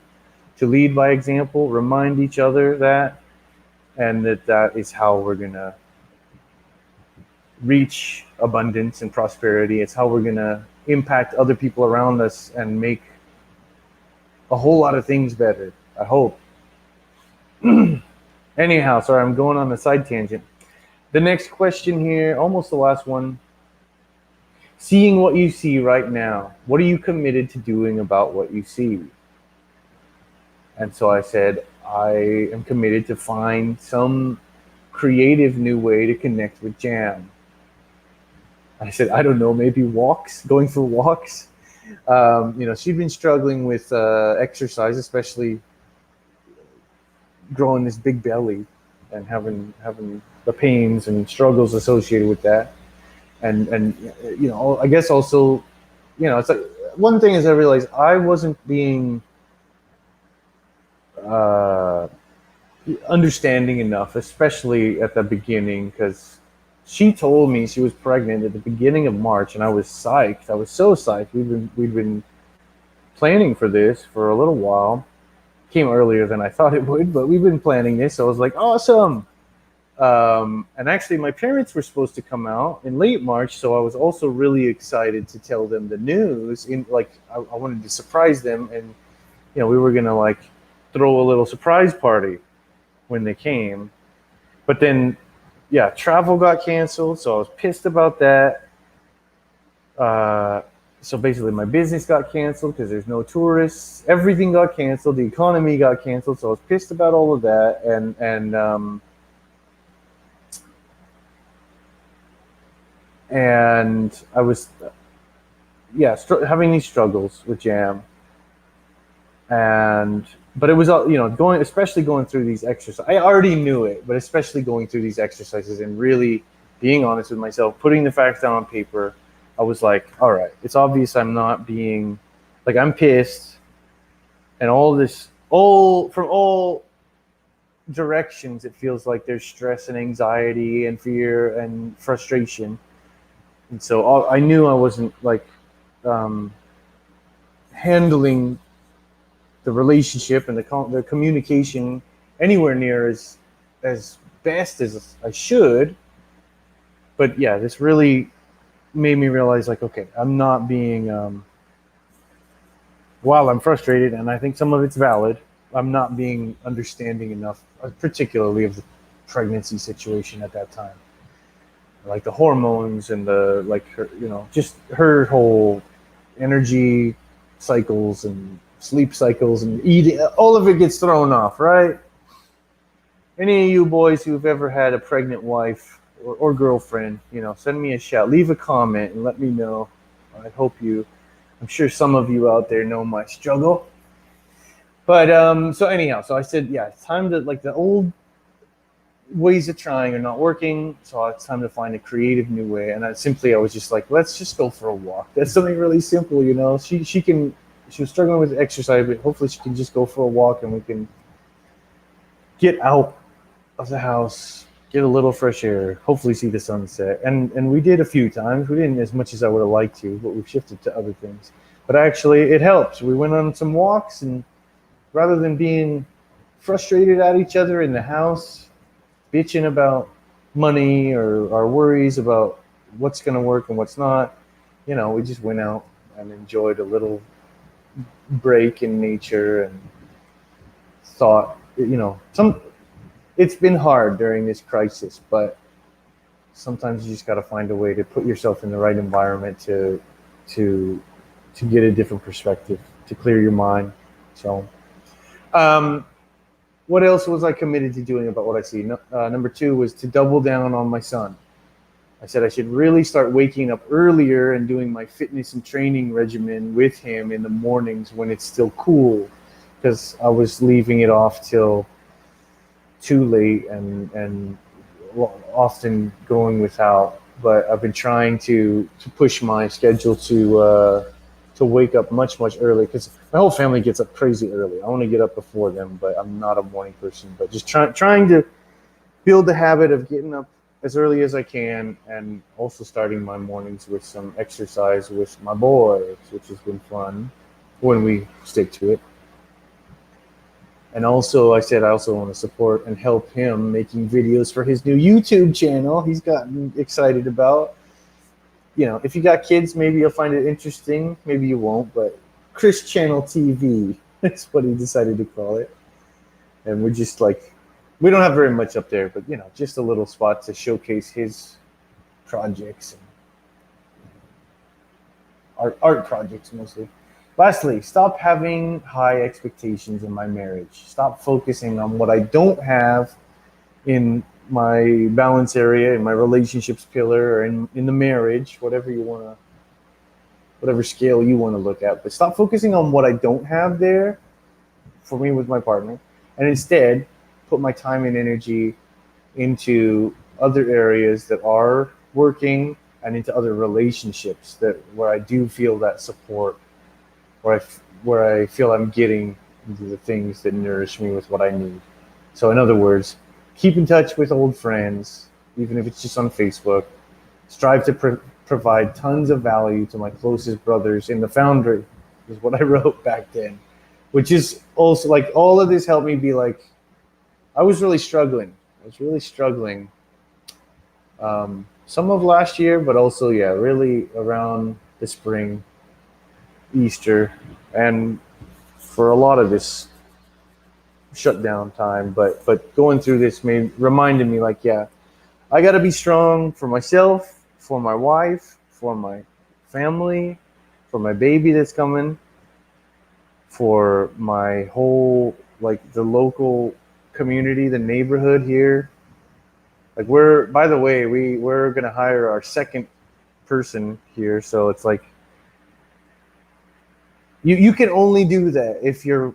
Speaker 1: lead by example, remind each other that, and that is how we're gonna reach abundance and prosperity. It's how we're gonna impact other people around us and make a whole lot of things better, I hope. Anyhow, sorry, I'm going on a side tangent. The next question here, almost the last one. Seeing what you see right now, what are you committed to doing about what you see? And so I said, I am committed to find some creative new way to connect with Jam. I said, I don't know, maybe walks, going for walks. She'd been struggling with exercise, especially growing this big belly and having the pains and struggles associated with that. And I guess also, it's like one thing is I realized I wasn't being understanding enough, especially at the beginning, because she told me she was pregnant at the beginning of March, and I was psyched. I was so psyched. We'd been planning for this for a little while. Came earlier than I thought it would, but we've been planning this. So I was like, awesome. And actually, my parents were supposed to come out in late March, so I was also really excited to tell them the news. I wanted to surprise them, and we were gonna throw a little surprise party when they came. But then, yeah, travel got canceled, so I was pissed about that. So basically, my business got canceled because there's no tourists. Everything got canceled. The economy got canceled, so I was pissed about all of that, and I was, having these struggles with Jam, but it was especially going through these exercises. I already knew it, but especially going through these exercises and really being honest with myself, putting the facts down on paper. I was like, all right, it's obvious I'm not being, I'm pissed, and from all directions, it feels like there's stress and anxiety and fear and frustration. And so I knew I wasn't handling the relationship and the communication anywhere near as best as I should. But yeah, this really made me realize, okay, I'm not being, while I'm frustrated, and I think some of it's valid, I'm not being understanding enough, particularly of the pregnancy situation at that time. Like the hormones and just her whole energy cycles and sleep cycles and eating, all of it gets thrown off, right? Any of you boys who've ever had a pregnant wife or girlfriend, send me a shout, leave a comment and let me know. I'm sure some of you out there know my struggle. But so anyhow, so I said, yeah, it's time to, the old ways of trying are not working, so it's time to find a creative new way. And I was just like, let's just go for a walk. That's something really simple, She was struggling with exercise, but hopefully she can just go for a walk and we can get out of the house, get a little fresh air, hopefully see the sunset. And we did a few times. We didn't as much as I would have liked to, but we've shifted to other things. But actually, it helps. We went on some walks, and rather than being frustrated at each other in the house, bitching about money or our worries about what's going to work and what's not, we just went out and enjoyed a little break in nature and thought, it's been hard during this crisis, but sometimes you just got to find a way to put yourself in the right environment to get a different perspective, to clear your mind. So, what else was I committed to doing about what I see? Number 2 was to double down on my son. I said I should really start waking up earlier and doing my fitness and training regimen with him in the mornings when it's still cool, because I was leaving it off till too late and often going without. But I've been trying to push my schedule to wake up much earlier, because my whole family gets up crazy early. I want to get up before them, but I'm not a morning person. But just trying to build the habit of getting up as early as I can, and also starting my mornings with some exercise with my boys, which has been fun when we stick to it. And also, I said I also want to support and help him making videos for his new YouTube channel he's gotten excited about. If you got kids, maybe you'll find it interesting. Maybe you won't, but Chris Channel TV, that's what he decided to call it. And we're just we don't have very much up there, but just a little spot to showcase his projects and art projects mostly. Lastly, stop having high expectations in my marriage. Stop focusing on what I don't have in my balance area, in my relationships pillar, or in the marriage, whatever scale you want to look at. But stop focusing on what I don't have there for me with my partner, and instead put my time and energy into other areas that are working, and into other relationships where I do feel that support, where I feel I'm getting the things that nourish me with what I need. So in other words, keep in touch with old friends, even if it's just on Facebook. Strive to provide tons of value to my closest brothers in the Foundry, is what I wrote back then. Which is also all of this helped me be I was really struggling. Some of last year, but also, really around the spring, Easter, and for a lot of this shutdown time. But going through this reminded me I got to be strong for myself, for my wife, for my family, for my baby that's coming, for my whole the local community, the neighborhood here. By the way, we're gonna hire our second person here, so it's you can only do that if you're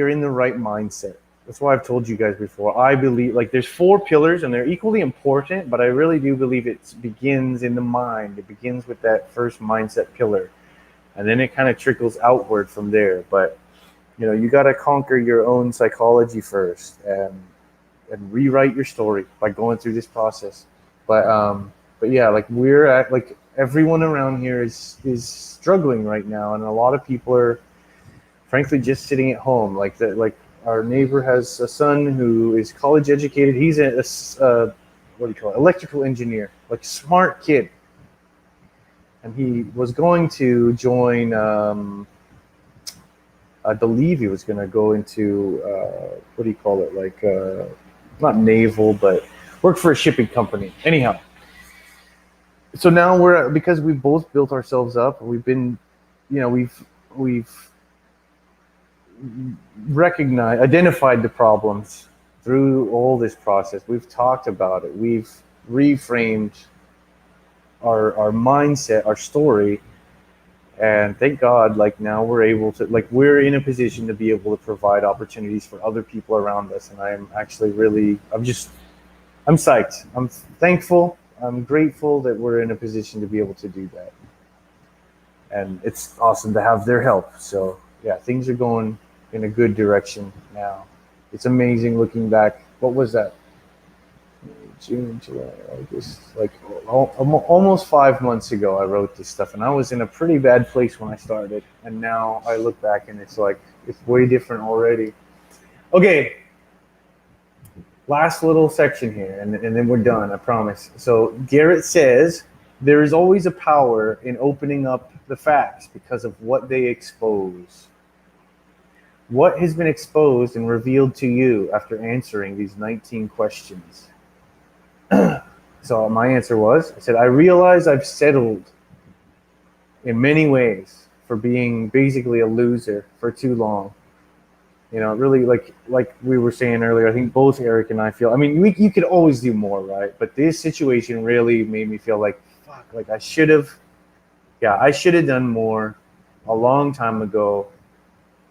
Speaker 1: in the right mindset. That's why I've told you guys before. I believe there's 4 pillars and they're equally important, but I really do believe it begins in the mind. It begins with that first mindset pillar, and then it kind of trickles outward from there. But you got to conquer your own psychology first, and rewrite your story by going through this process. But yeah, we're at everyone around here is struggling right now, and a lot of people are frankly just sitting at home. Our neighbor has a son who is college educated. He's a what do you call it, electrical engineer, smart kid, and he was going to join I believe he was going to go into what do you call it, not naval, but work for a shipping company. Anyhow, so now because we've both built ourselves up, we've been, we've identified the problems through all this process. We've talked about it. We've reframed our mindset, our story, and thank God, now we're able to, we're in a position to be able to provide opportunities for other people around us. And I'm actually I'm psyched. I'm thankful. I'm grateful that we're in a position to be able to do that. And it's awesome to have their help. So yeah, things are going in a good direction now. It's amazing looking back. What was that? June, July, August, almost 5 months ago I wrote this stuff, and I was in a pretty bad place when I started, and now I look back and it's way different already. Okay, last little section here, and then we're done, I promise. So Garrett says, There is always a power in opening up the facts because of what they expose. What has been exposed and revealed to you after answering these 19 questions? So my answer was, I said, I realize I've settled in many ways for being basically a loser for too long. You know, really, like we were saying earlier, I think both Eric and I feel, I mean, you could always do more, right? But this situation really made me feel like, fuck, like I should have done more a long time ago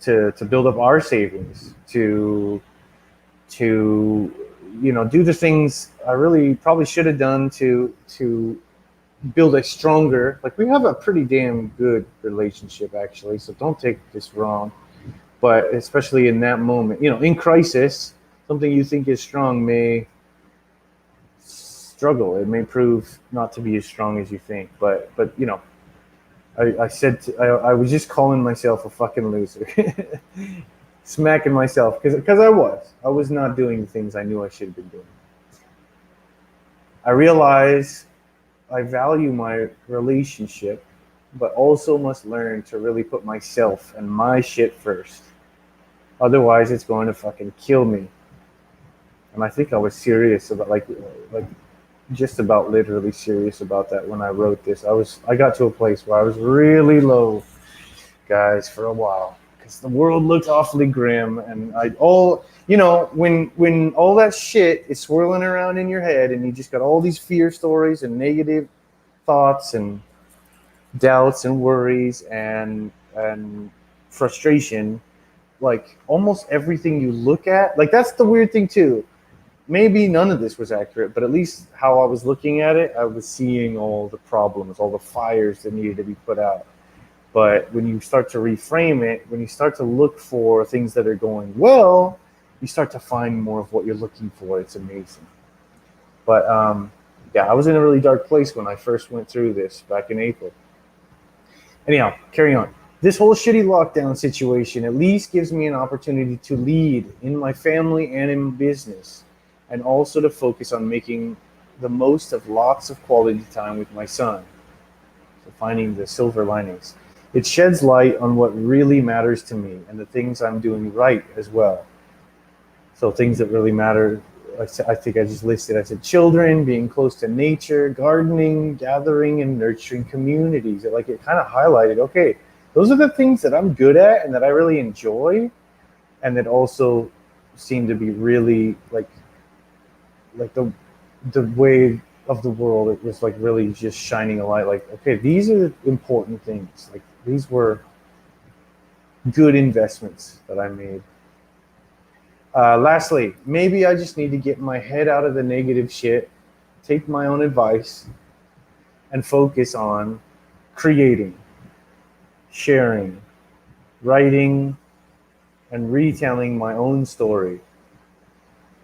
Speaker 1: to build up our savings, to you know, do the things I really probably should have done to build a stronger, like we have a pretty damn good relationship actually, so don't take this wrong. But especially in that moment, you know, in crisis, something you think is strong may struggle. It may prove not to be as strong as you think. But you know, I was just calling myself a fucking loser, smacking myself because I was not doing the things I knew I should have been doing. I realize I value my relationship, but also must learn to really put myself and my shit first. Otherwise, it's going to fucking kill me. And I think I was serious about like just about literally serious about that when I wrote this. I got to a place where I was really low, guys, for a while because the world looked awfully grim, and you know, when all that shit is swirling around in your head and you just got all these fear stories and negative thoughts and doubts and worries and frustration, like almost everything you look at, like that's the weird thing too. Maybe none of this was accurate, but at least how I was looking at it, I was seeing all the problems, all the fires that needed to be put out. But when you start to reframe it, when you start to look for things that are going well, you start to find more of what you're looking for. It's amazing. But yeah, I was in a really dark place when I first went through this back in April. Anyhow, carry on. This whole shitty lockdown situation at least gives me an opportunity to lead in my family and in business, and also to focus on making the most of lots of quality time with my son. So finding the silver linings. It sheds light on what really matters to me and the things I'm doing right as well. So things that really matter, I think I just listed. I said children, being close to nature, gardening, gathering and nurturing communities. It kind of highlighted, okay, those are the things that I'm good at and that I really enjoy, and that also seem to be really like the way of the world. It was like really just shining a light. Like, okay, these are the important things. Like these were good investments that I made. Lastly, maybe I just need to get my head out of the negative shit, take my own advice, and focus on creating, sharing, writing, and retelling my own story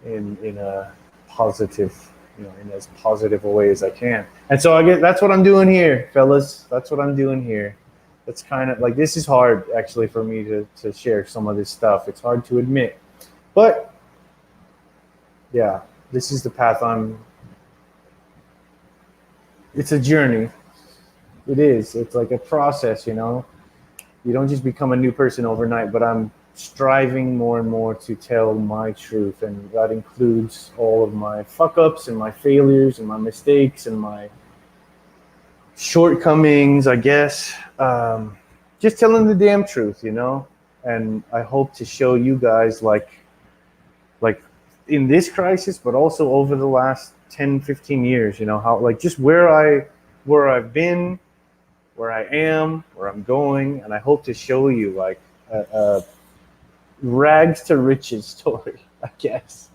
Speaker 1: in a positive, you know, in as positive a way as I can. And so that's what I'm doing here, fellas. That's what I'm doing here. That's kind of like, this is hard actually for me to share some of this stuff. It's hard to admit. But yeah, this is the path it's a journey. It is. It's like a process, you know. You don't just become a new person overnight, but I'm striving more and more to tell my truth, and that includes all of my fuck ups and my failures and my mistakes and my shortcomings, I guess. Just telling the damn truth, you know. And I hope to show you guys like in this crisis, but also over the last 10, 15 years, you know, how like just where I've been, where I am, where I'm going. And I hope to show you like a rags to riches story, I guess,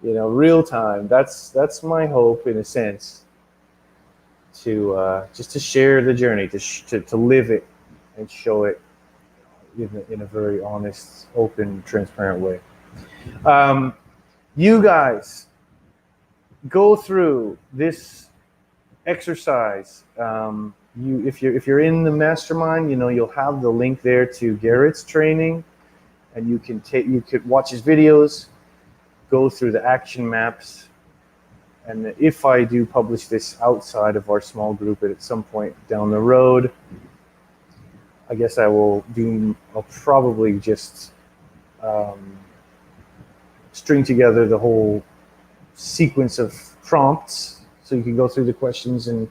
Speaker 1: you know, real time. That's my hope in a sense, to just to share the journey, to live it and show it in a very honest, open, transparent way. You guys go through this exercise. If you're in the mastermind, you know, you'll have the link there to Garrett's training, and you could watch his videos, go through the action maps, And if I do publish this outside of our small group at some point down the road, I guess I'll probably just string together the whole sequence of prompts so you can go through the questions and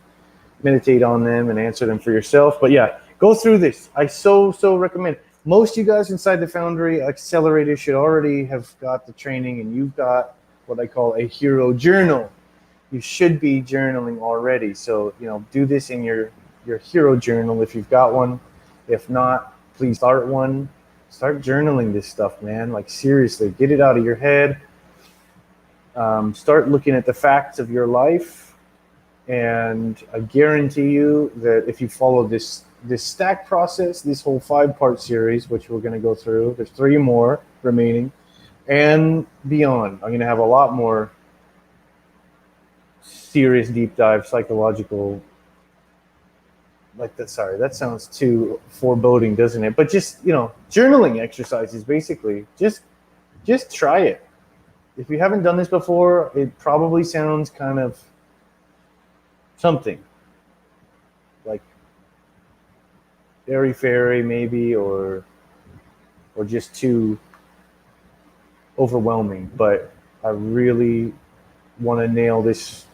Speaker 1: meditate on them and answer them for yourself. But yeah, go through this. I so recommend. Most of you guys inside the Foundry Accelerator should already have got the training, and you've got what I call a hero journal. You should be journaling already. So, do this in your hero journal if you've got one. If not, please start one. Start journaling this stuff, man. Like, seriously, get it out of your head. Start looking at the facts of your life. And I guarantee you that if you follow this stack process, this whole 5-part series, which we're going to go through, there's 3 more remaining, and beyond. I'm going to have a lot more serious deep dive psychological, like that. Sorry, that sounds too foreboding, doesn't it? But just, journaling exercises, basically. Just try it. If you haven't done this before, it probably sounds kind of something like airy-fairy maybe, or just too overwhelming. But I really want to nail this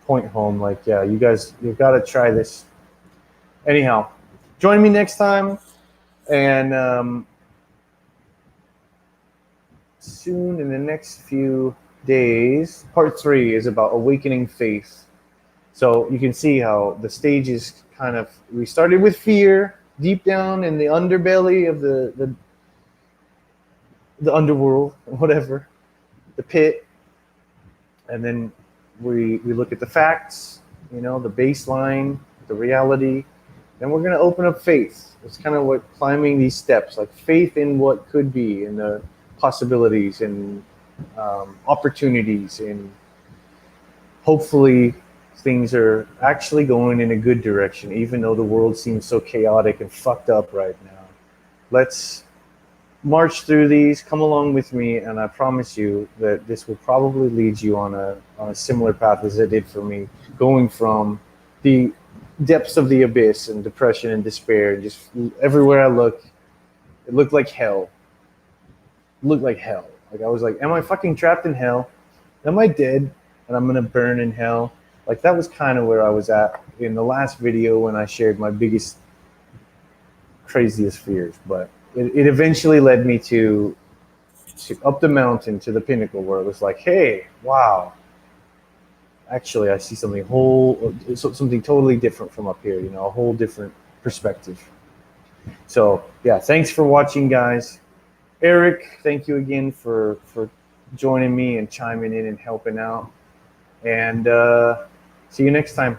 Speaker 1: point home. Like, yeah, you guys, you've got to try this. Anyhow, join me next time, and soon in the next few days, part 3 is about awakening faith. So you can see how the stages we started with fear deep down in the underbelly of the underworld, whatever, the pit. And then we look at the facts, the baseline, the reality. Then we're going to open up faith. It's kind of what climbing these steps, like faith in what could be, and the possibilities and opportunities, and hopefully things are actually going in a good direction, even though the world seems so chaotic and fucked up right now. Let's march through these. Come along with me, and I promise you that this will probably lead you on a similar path as it did for me, going from the depths of the abyss and depression and despair, and just everywhere I looked, it looked like hell. It looked like hell. Like, I was like, am I fucking trapped in hell? Am I dead and I'm gonna burn in hell? Like, that was kind of where I was at in the last video when I shared my biggest, craziest fears. But it eventually led me to up the mountain to the pinnacle, where it was like, hey, wow, actually I see something totally different from up here, a whole different perspective. So yeah, thanks for watching, guys. Eric, thank you again for joining me and chiming in and helping out. And see you next time.